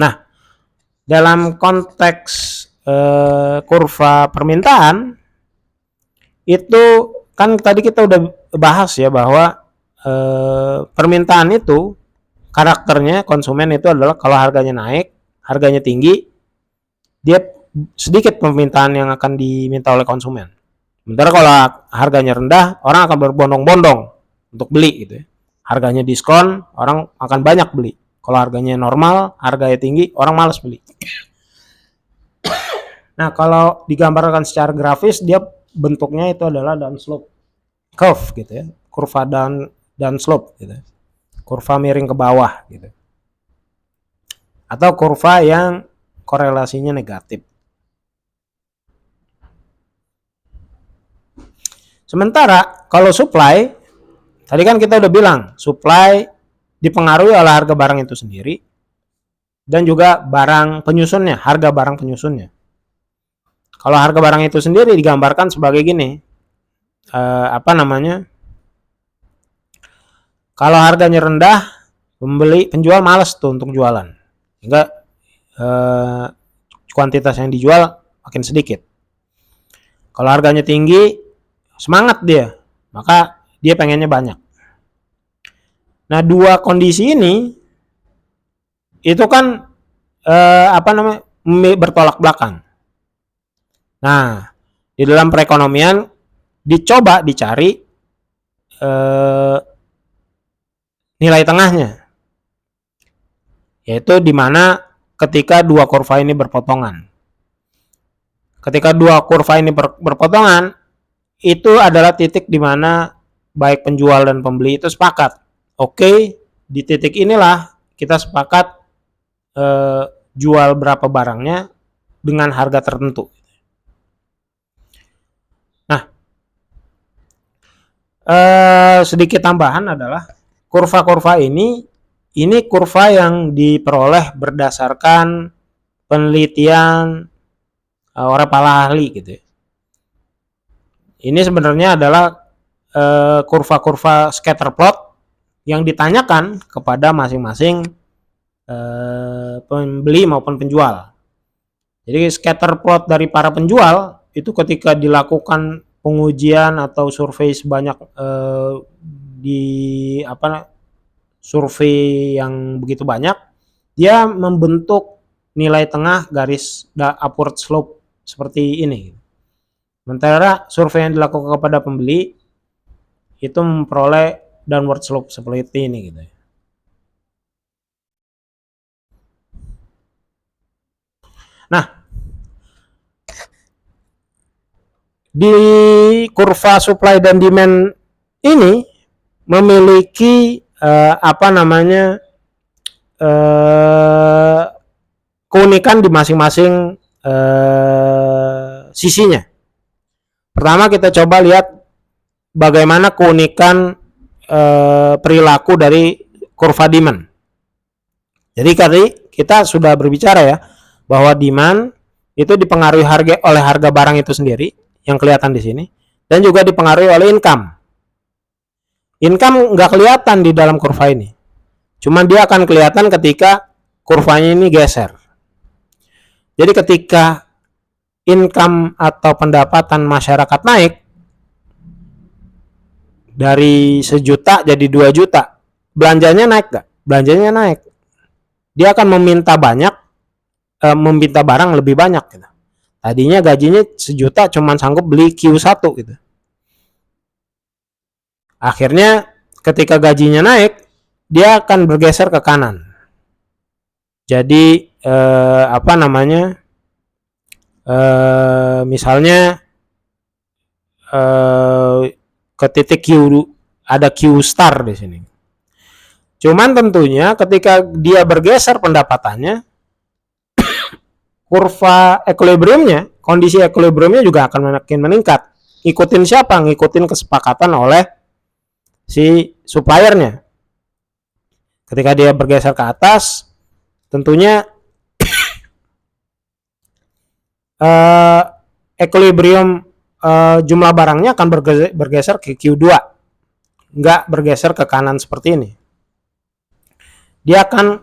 Nah, dalam konteks kurva permintaan itu kan tadi kita udah bahas ya bahwa permintaan itu karakternya konsumen itu adalah kalau harganya naik, harganya tinggi, dia sedikit permintaan yang akan diminta oleh konsumen. Sementara kalau harganya rendah, orang akan berbondong-bondong untuk beli gitu ya. Harganya diskon, orang akan banyak beli. Kalau harganya normal, harganya tinggi, orang malas beli. Nah, kalau digambarkan secara grafis, dia bentuknya itu adalah downslope curve gitu ya. Kurva down slope gitu. Kurva miring ke bawah gitu. Atau kurva yang korelasinya negatif. Sementara kalau supply, tadi kan kita udah bilang, supply dipengaruhi oleh harga barang itu sendiri dan juga barang penyusunnya, harga barang penyusunnya. Kalau harga barang itu sendiri digambarkan sebagai gini, kalau harganya rendah, penjual malas tuh untuk jualan, sehingga kuantitas yang dijual makin sedikit. Kalau harganya tinggi, semangat dia, maka dia pengennya banyak. Nah, dua kondisi ini itu kan bertolak belakang. Nah, di dalam perekonomian dicoba dicari nilai tengahnya, yaitu di mana ketika dua kurva ini berpotongan. Ketika dua kurva ini berpotongan, itu adalah titik di mana baik penjual dan pembeli itu sepakat. Oke, di titik inilah kita sepakat jual berapa barangnya dengan harga tertentu. Nah, sedikit tambahan adalah kurva-kurva ini kurva yang diperoleh berdasarkan penelitian orang para ahli gitu. Ini sebenarnya adalah kurva-kurva scatter plot yang ditanyakan kepada masing-masing pembeli maupun penjual. Jadi scatter plot dari para penjual itu ketika dilakukan pengujian atau survei sebanyak survei yang begitu banyak, dia membentuk nilai tengah garis upward slope seperti ini. Sementara survei yang dilakukan kepada pembeli itu memperoleh downward slope seperti ini gitu. Nah, di kurva supply dan demand ini memiliki keunikan di masing-masing sisinya. Pertama kita coba lihat bagaimana keunikan perilaku dari kurva demand. Jadi tadi kita sudah berbicara ya bahwa demand itu dipengaruhi oleh harga barang itu sendiri yang kelihatan di sini dan juga dipengaruhi oleh income. Income nggak kelihatan di dalam kurva ini, cuman dia akan kelihatan ketika kurvanya ini geser. Jadi ketika income atau pendapatan masyarakat naik dari 1 juta jadi 2 juta, belanjanya naik gak? Belanjanya naik. Dia akan meminta meminta barang lebih banyak gitu. Tadinya gajinya 1 juta cuman sanggup beli Q1 gitu. Akhirnya ketika gajinya naik, dia akan bergeser ke kanan. Jadi misalnya ke titik Q, ada Q star di sini. Cuman tentunya ketika dia bergeser pendapatannya, kurva equilibriumnya, kondisi equilibriumnya juga akan makin meningkat. Ngikutin siapa? Ngikutin kesepakatan oleh si suppliernya. Ketika dia bergeser ke atas, tentunya equilibrium jumlah barangnya akan bergeser ke Q2, nggak bergeser ke kanan seperti ini. Dia akan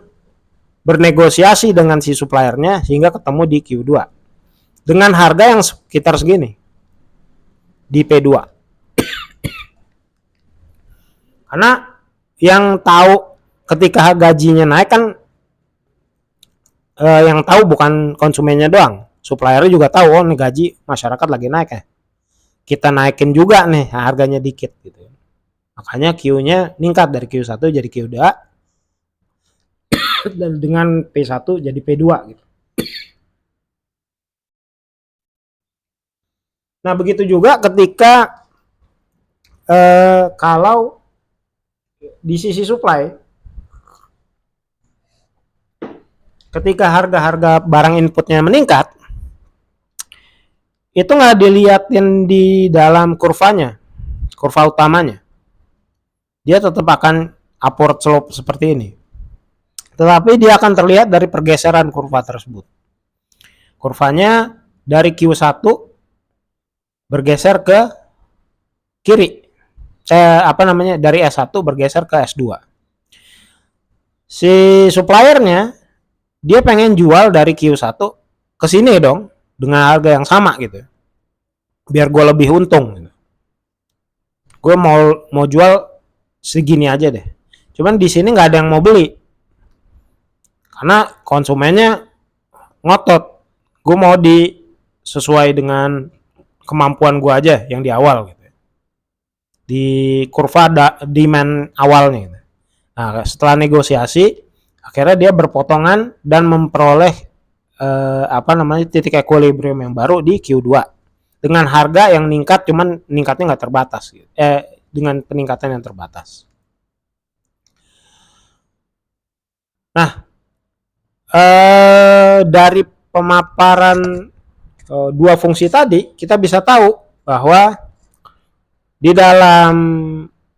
bernegosiasi dengan si suppliernya sehingga ketemu di Q2 dengan harga yang sekitar segini di P2. Karena yang tahu ketika gajinya naik kan yang tahu bukan konsumennya doang, suppliernya juga tahu, oh nih gaji masyarakat lagi naik ya, kita naikin juga nih harganya dikit gitu. Makanya Q-nya meningkat dari Q1 jadi Q2 dan dengan P1 jadi P2 gitu. Nah begitu juga ketika kalau di sisi supply, ketika harga-harga barang inputnya meningkat, itu nggak dilihatin di dalam kurvanya, kurva utamanya. Dia tetap akan upward slope seperti ini. Tetapi dia akan terlihat dari pergeseran kurva tersebut. Kurvanya dari Q1 bergeser ke kiri. Dari S1 bergeser ke S2. Si suppliernya dia pengen jual dari Q1 ke sini dong dengan harga yang sama gitu. Biar gue lebih untung gitu. Gue mau jual segini aja deh. Cuman di sini nggak ada yang mau beli. Karena konsumennya ngotot. Gue mau sesuai dengan kemampuan gue aja yang di awal gitu. Di kurva demand awalnya gitu. Nah, setelah negosiasi akhirnya dia berpotongan dan memperoleh titik equilibrium yang baru di Q2 dengan harga yang meningkat, cuman meningkatnya nggak terbatas gitu. Dengan peningkatan yang terbatas. Nah, dari pemaparan dua fungsi tadi kita bisa tahu bahwa di dalam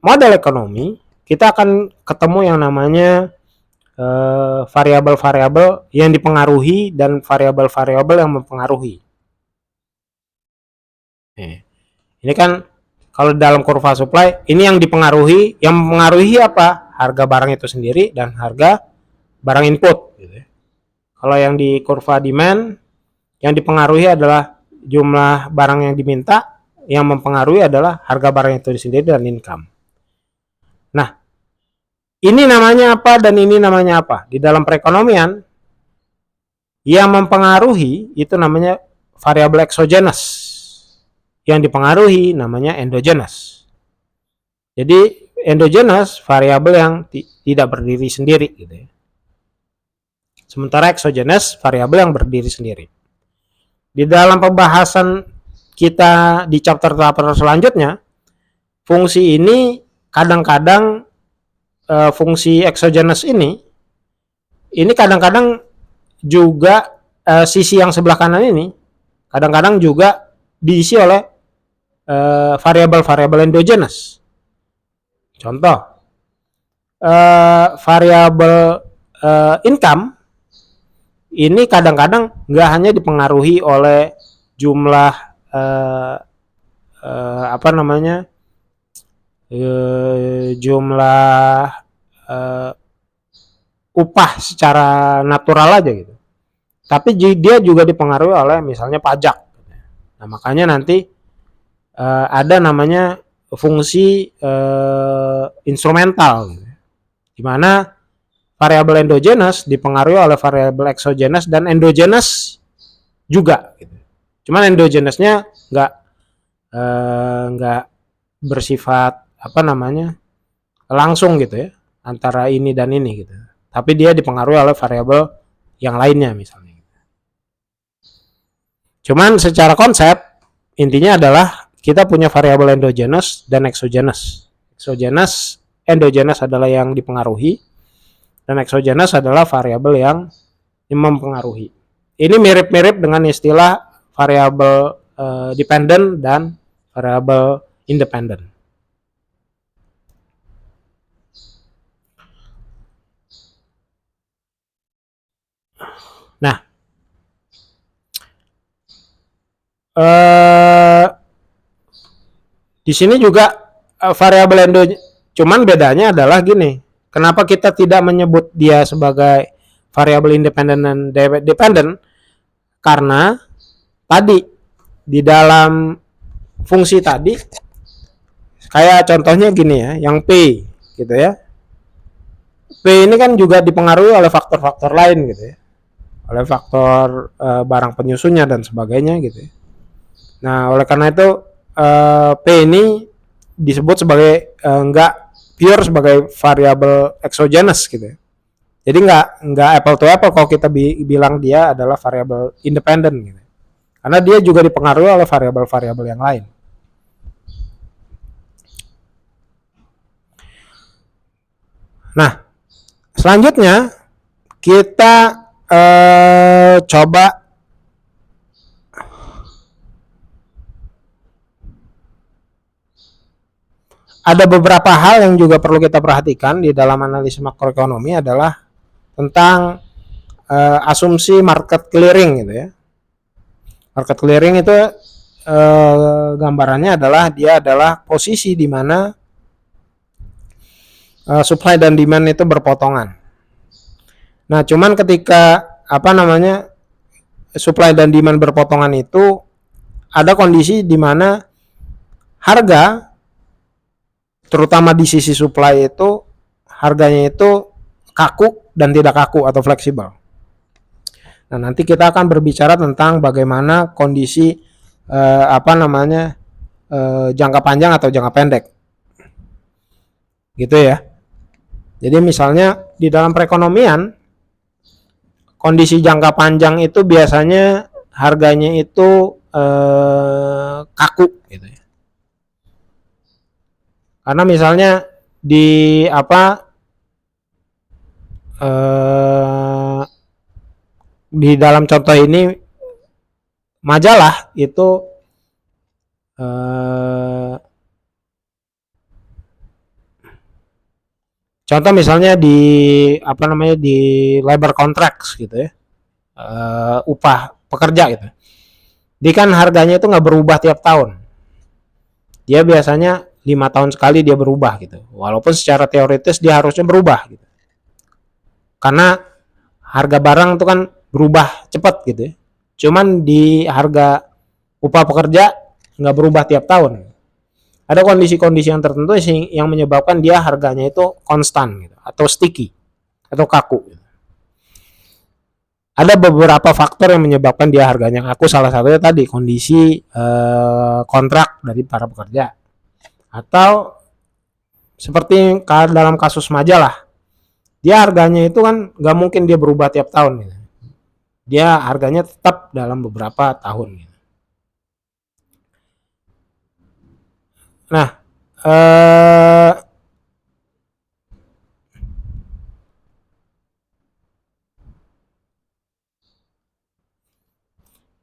model ekonomi kita akan ketemu yang namanya variabel-variabel yang dipengaruhi dan variabel-variabel yang mempengaruhi. Ini kan kalau dalam kurva supply ini yang mempengaruhi apa? Harga barang itu sendiri dan harga barang input. Gitu. Kalau yang di kurva demand yang dipengaruhi adalah jumlah barang yang diminta, yang mempengaruhi adalah harga barang itu sendiri dan income. Nah, ini namanya apa dan ini namanya apa? Di dalam perekonomian, yang mempengaruhi itu namanya variabel exogenous. Yang dipengaruhi namanya endogenous. Jadi endogenous variabel yang tidak berdiri sendiri gitu ya. Sementara exogenous variabel yang berdiri sendiri. Di dalam pembahasan kita di chapter selanjutnya, fungsi ini kadang-kadang fungsi exogenous ini kadang-kadang juga sisi yang sebelah kanan ini kadang-kadang juga diisi oleh variabel-variabel endogenous. Contoh, variabel income ini kadang-kadang nggak hanya dipengaruhi oleh jumlah jumlah upah secara natural aja gitu. Tapi dia juga dipengaruhi oleh misalnya pajak. Nah, makanya nanti ada namanya fungsi instrumental gitu. Di mana variabel endogenous dipengaruhi oleh variabel exogenous dan endogenous juga gitu. Cuman endogenousnya nggak bersifat langsung gitu ya antara ini dan ini gitu. Tapi dia dipengaruhi oleh variabel yang lainnya misalnya. Cuman secara konsep intinya adalah kita punya variabel endogenous dan exogenous. Endogenous adalah yang dipengaruhi dan exogenous adalah variabel yang mempengaruhi. Ini mirip-mirip dengan istilah variabel dependent dan variabel independent. Nah, di sini juga variabel cuman bedanya adalah gini. Kenapa kita tidak menyebut dia sebagai variabel independen dan dependent? Karena tadi di dalam fungsi tadi kayak contohnya gini ya, yang P gitu ya. P ini kan juga dipengaruhi oleh faktor-faktor lain gitu ya. Oleh faktor barang penyusunnya dan sebagainya gitu ya. Nah, oleh karena itu P ini disebut sebagai enggak pure sebagai variabel exogenous gitu ya. Jadi enggak apple to apple kalau kita bilang dia adalah variabel independent gitu. Karena dia juga dipengaruhi oleh variabel-variabel yang lain. Nah, selanjutnya kita coba ada beberapa hal yang juga perlu kita perhatikan di dalam analisis makroekonomi adalah tentang asumsi market clearing gitu ya. Market clearing itu gambarannya adalah dia adalah posisi di mana supply dan demand itu berpotongan. Nah, cuman ketika supply dan demand berpotongan itu ada kondisi di mana harga terutama di sisi supply itu harganya itu kaku dan tidak kaku atau fleksibel. Nah, nanti kita akan berbicara tentang bagaimana kondisi jangka panjang atau jangka pendek. Gitu ya. Jadi misalnya di dalam perekonomian kondisi jangka panjang itu biasanya harganya itu kaku gitu ya. Karena misalnya di di dalam contoh ini majalah itu contoh misalnya di di labor contracts gitu ya, upah pekerja gitu. Dia kan harganya itu nggak berubah tiap tahun. Dia biasanya 5 tahun sekali dia berubah gitu. Walaupun secara teoritis dia harusnya berubah gitu. Karena harga barang itu kan berubah cepat gitu ya. Cuman di harga upah pekerja nggak berubah tiap tahun. Ada kondisi-kondisi yang tertentu yang menyebabkan dia harganya itu konstan gitu, atau sticky atau kaku gitu. Ada beberapa faktor yang menyebabkan dia harganya kaku, salah satunya tadi kondisi kontrak dari para pekerja, atau seperti dalam kasus majalah, dia harganya itu kan nggak mungkin dia berubah tiap tahun gitu. Dia harganya tetap dalam beberapa tahun gitu. Nah,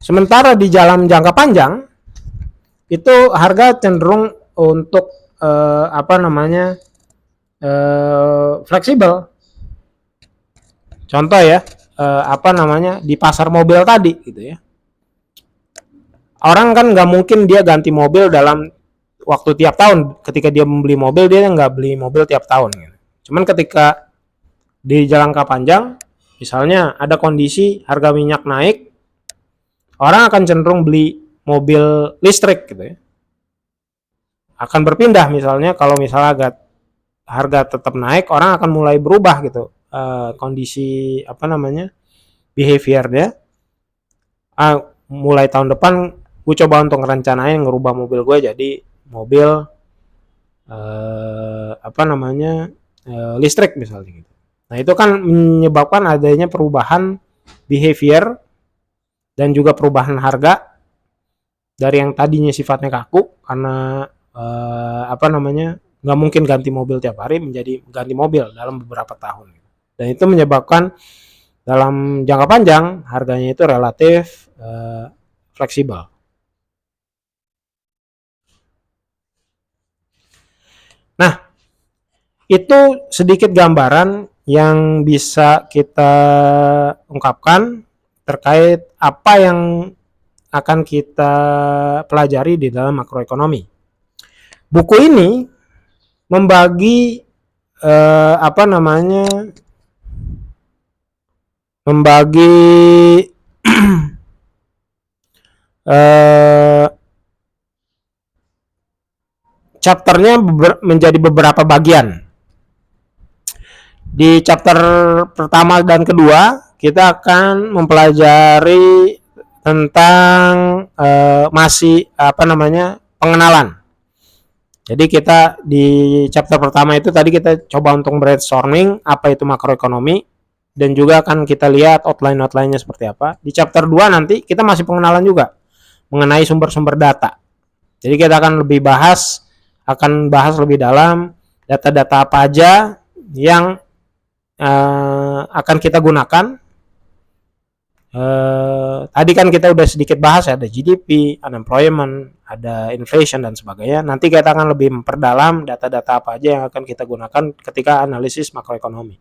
sementara di dalam jangka panjang itu harga cenderung untuk fleksibel. Contoh ya, di pasar mobil tadi gitu ya. Orang kan nggak mungkin dia ganti mobil dalam waktu tiap tahun. Ketika dia membeli mobil, dia nggak beli mobil tiap tahun gitu. Cuman ketika di jangka panjang, misalnya ada kondisi harga minyak naik, orang akan cenderung beli mobil listrik gitu ya. Akan berpindah misalnya kalau misalnya harga tetap naik, orang akan mulai berubah gitu. Kondisi behaviornya. Mulai tahun depan gue coba untuk ngerencanain ngerubah mobil gue jadi mobil listrik misalnya gitu. Nah, itu kan menyebabkan adanya perubahan behavior dan juga perubahan harga dari yang tadinya sifatnya kaku karena nggak mungkin ganti mobil tiap hari menjadi ganti mobil dalam beberapa tahun. Dan itu menyebabkan dalam jangka panjang harganya itu relatif fleksibel. Nah, itu sedikit gambaran yang bisa kita ungkapkan terkait apa yang akan kita pelajari di dalam makroekonomi. Buku ini membagi chapternya menjadi beberapa bagian. Di chapter pertama dan kedua kita akan mempelajari tentang pengenalan. Jadi kita di chapter pertama itu tadi kita coba untuk brainstorming apa itu makroekonomi dan juga akan kita lihat outline-nya seperti apa. Di chapter 2 nanti kita masih pengenalan juga mengenai sumber-sumber data. Jadi kita akan bahas lebih dalam data-data apa aja yang akan kita gunakan. Tadi kan kita udah sedikit bahas, ada GDP, unemployment, ada inflation dan sebagainya. Nanti kita akan lebih memperdalam data-data apa aja yang akan kita gunakan ketika analisis makroekonomi.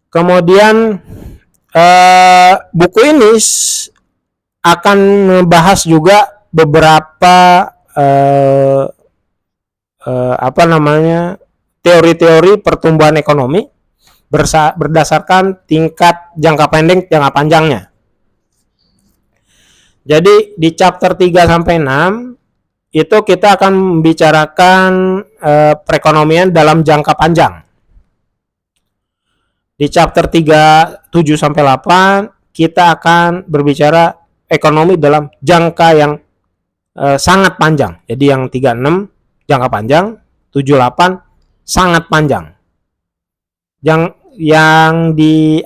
Kemudian buku ini akan membahas juga beberapa teori-teori pertumbuhan ekonomi berdasarkan tingkat jangka pendek, jangka panjangnya. Jadi di chapter 3 sampai 6 itu kita akan membicarakan perekonomian dalam jangka panjang. Di chapter 3 7 sampai 8 kita akan berbicara ekonomi dalam jangka yang sangat panjang. Jadi yang 36 jangka panjang, 78 sangat panjang. Yang di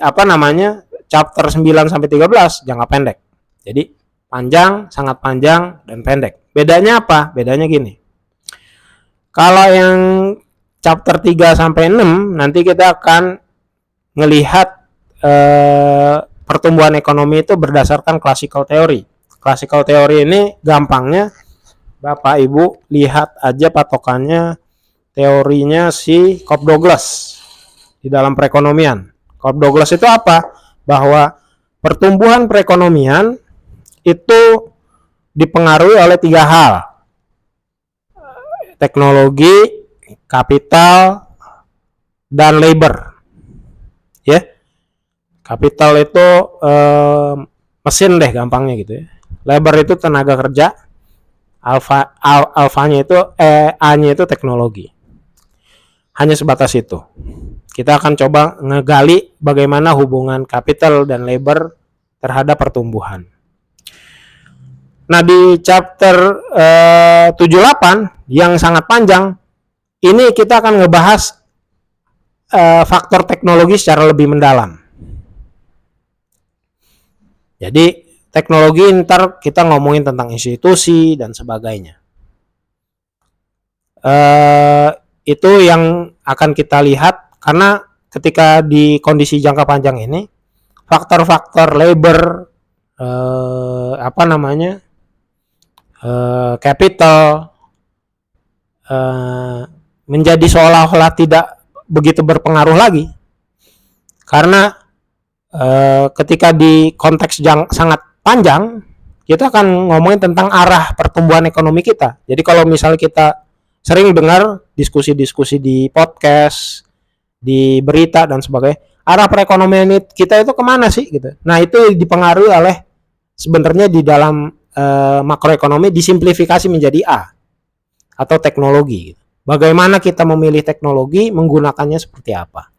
chapter 9 sampai 13 jangka pendek. Jadi panjang, sangat panjang, dan pendek. Bedanya apa? Bedanya gini. Kalau yang chapter 3 sampai 6 nanti kita akan melihat pertumbuhan ekonomi itu berdasarkan classical theory. Classical theory ini gampangnya Bapak Ibu lihat aja patokannya, teorinya si Cobb Douglas di dalam perekonomian. Cobb Douglas itu apa? Bahwa pertumbuhan perekonomian itu dipengaruhi oleh 3 hal. Teknologi, kapital, dan labor. Ya. Kapital itu mesin deh gampangnya gitu ya. Labor itu tenaga kerja. Alfanya itu A-nya itu teknologi. Hanya sebatas itu. Kita akan coba ngegali bagaimana hubungan capital dan labor terhadap pertumbuhan. Nah, di chapter 78 yang sangat panjang, ini kita akan ngebahas faktor teknologi secara lebih mendalam. Jadi, teknologi ntar kita ngomongin tentang institusi dan sebagainya. Itu yang akan kita lihat. Karena ketika di kondisi jangka panjang ini, faktor-faktor labor, capital, menjadi seolah-olah tidak begitu berpengaruh lagi. Karena ketika di konteks yang sangat panjang, kita akan ngomongin tentang arah pertumbuhan ekonomi kita. Jadi kalau misalnya kita sering dengar diskusi-diskusi di podcast, di berita dan sebagainya, arah perekonomian kita itu kemana sih gitu. Nah, itu dipengaruhi oleh sebenarnya di dalam makroekonomi disimplifikasi menjadi A atau teknologi. Bagaimana kita memilih teknologi, menggunakannya seperti apa.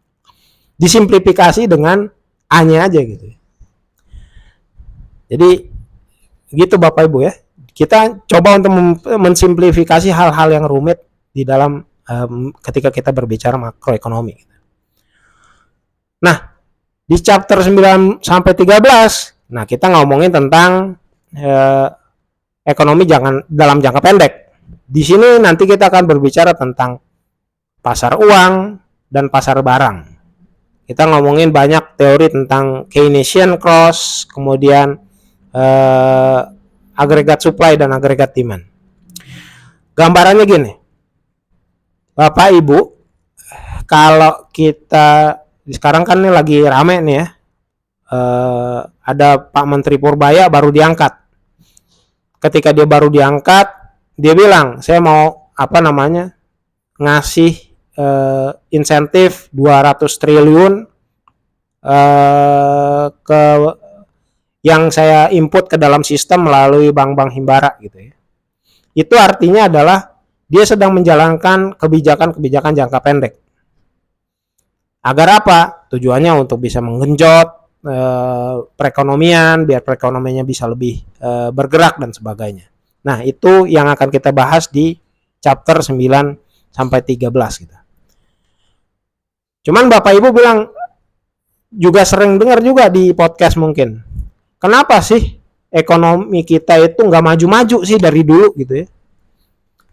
Disimplifikasi dengan A-nya aja gitu. Jadi gitu Bapak Ibu ya. Kita coba untuk mensimplifikasi hal-hal yang rumit di dalam ketika kita berbicara makroekonomi. Nah, di chapter 9 sampai 13, nah kita ngomongin tentang ekonomi dalam jangka pendek. Di sini nanti kita akan berbicara tentang pasar uang dan pasar barang. Kita ngomongin banyak teori tentang Keynesian cross, kemudian agregat supply dan agregat demand. Gambarannya gini, Bapak Ibu, kalau kita sekarang kan ini lagi rame nih ya, ada Pak Menteri Purbaya baru diangkat. Ketika dia baru diangkat, dia bilang saya mau ngasih insentif 200 triliun ke yang saya input ke dalam sistem melalui bank-bank himbara gitu ya. Itu artinya adalah dia sedang menjalankan kebijakan-kebijakan jangka pendek. Agar apa? Tujuannya untuk bisa menggenjot perekonomian, biar perekonomiannya bisa lebih bergerak dan sebagainya. Nah, itu yang akan kita bahas di chapter 9 sampai 13 gitu. Cuman Bapak Ibu bilang juga sering dengar juga di podcast mungkin. Kenapa sih ekonomi kita itu nggak maju-maju sih dari dulu gitu ya?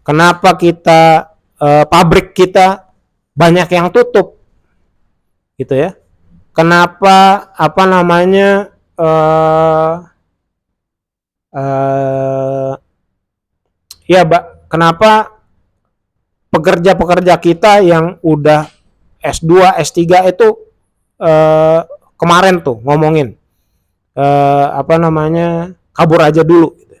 Kenapa kita pabrik kita banyak yang tutup? gitu ya. Kenapa apa namanya ya, kenapa pekerja-pekerja kita yang udah S2, S3 itu kemarin tuh ngomongin apa namanya kabur aja dulu gitu.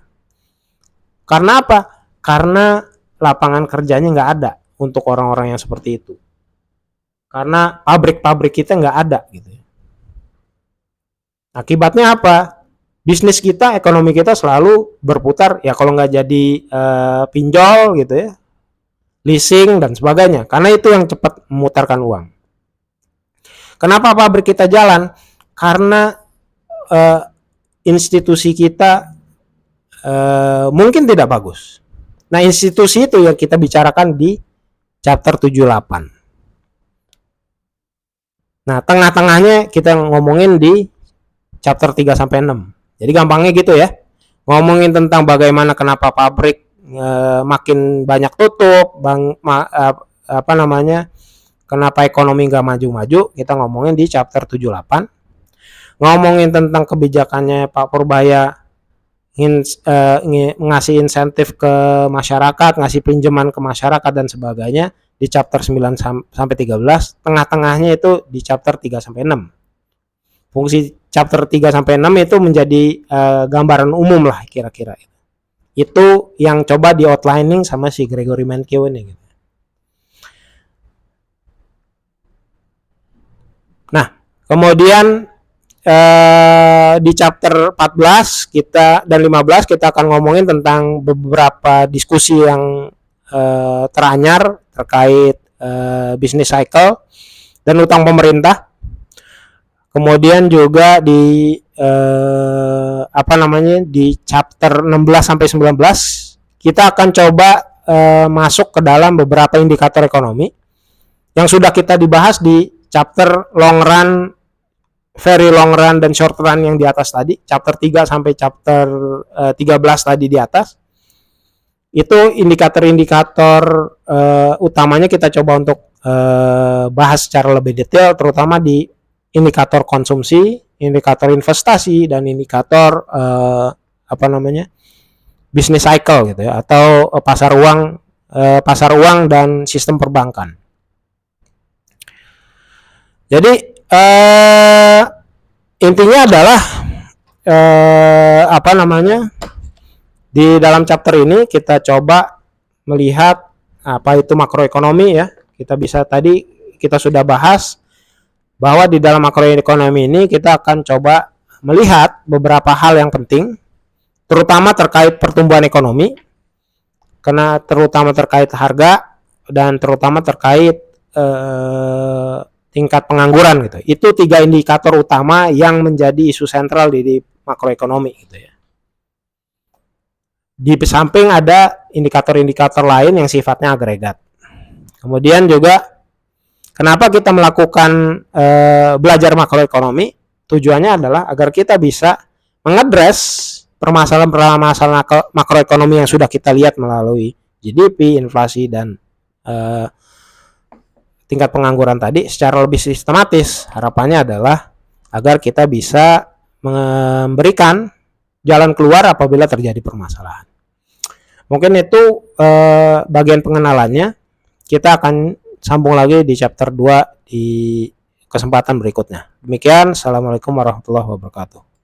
Karena apa? Karena lapangan kerjanya nggak ada untuk orang-orang yang seperti itu. Karena pabrik-pabrik kita nggak ada gitu. Akibatnya apa? Bisnis kita, ekonomi kita selalu berputar ya, kalau nggak jadi pinjol gitu ya, leasing dan sebagainya. Karena itu yang cepat memutarkan uang. Kenapa pabrik kita jalan? Karena institusi kita mungkin tidak bagus. Nah, institusi itu yang kita bicarakan di chapter 78. Nah, tengah-tengahnya kita ngomongin di chapter 3 sampai 6. Jadi gampangnya gitu ya. Ngomongin tentang bagaimana kenapa pabrik makin banyak tutup, apa namanya? Kenapa ekonomi nggak maju-maju, kita ngomongin di chapter 78. Ngomongin tentang kebijakannya Pak Purbaya ngasih insentif ke masyarakat, ngasih pinjaman ke masyarakat dan sebagainya di chapter 9 sampai 13. Tengah-tengahnya itu di chapter 3 sampai 6. Fungsi chapter 3 sampai 6 itu menjadi gambaran umum lah kira-kira. Itu yang coba di outlining sama si Gregory Mankiw ini gitu. Nah, kemudian di chapter 14 kita dan 15 kita akan ngomongin tentang beberapa diskusi yang teranyar terkait business cycle dan utang pemerintah. Kemudian juga di apa namanya di chapter 16 sampai 19 kita akan coba masuk ke dalam beberapa indikator ekonomi yang sudah kita dibahas di chapter long run, very long run dan short run yang di atas tadi, chapter 3 sampai chapter 13 tadi di atas. Itu indikator-indikator utamanya kita coba untuk bahas secara lebih detail, terutama di indikator konsumsi, indikator investasi, dan indikator apa namanya business cycle gitu ya, atau pasar uang dan sistem perbankan. Jadi intinya adalah apa namanya di dalam chapter ini kita coba melihat apa itu makroekonomi ya. Kita sudah bahas bahwa di dalam makroekonomi ini kita akan coba melihat beberapa hal yang penting, terutama terkait pertumbuhan ekonomi, karena terutama terkait harga dan terutama terkait tingkat pengangguran gitu. Itu 3 indikator utama yang menjadi isu sentral di makroekonomi gitu ya. Di samping ada indikator-indikator lain yang sifatnya agregat. Kemudian juga kenapa kita melakukan belajar makroekonomi? Tujuannya adalah agar kita bisa mengadres permasalahan-permasalahan makroekonomi yang sudah kita lihat melalui GDP, inflasi, dan tingkat pengangguran tadi secara lebih sistematis. Harapannya adalah agar kita bisa memberikan jalan keluar apabila terjadi permasalahan. Mungkin itu bagian pengenalannya. Kita akan sambung lagi di chapter 2 di kesempatan berikutnya. Demikian, Assalamualaikum warahmatullahi wabarakatuh.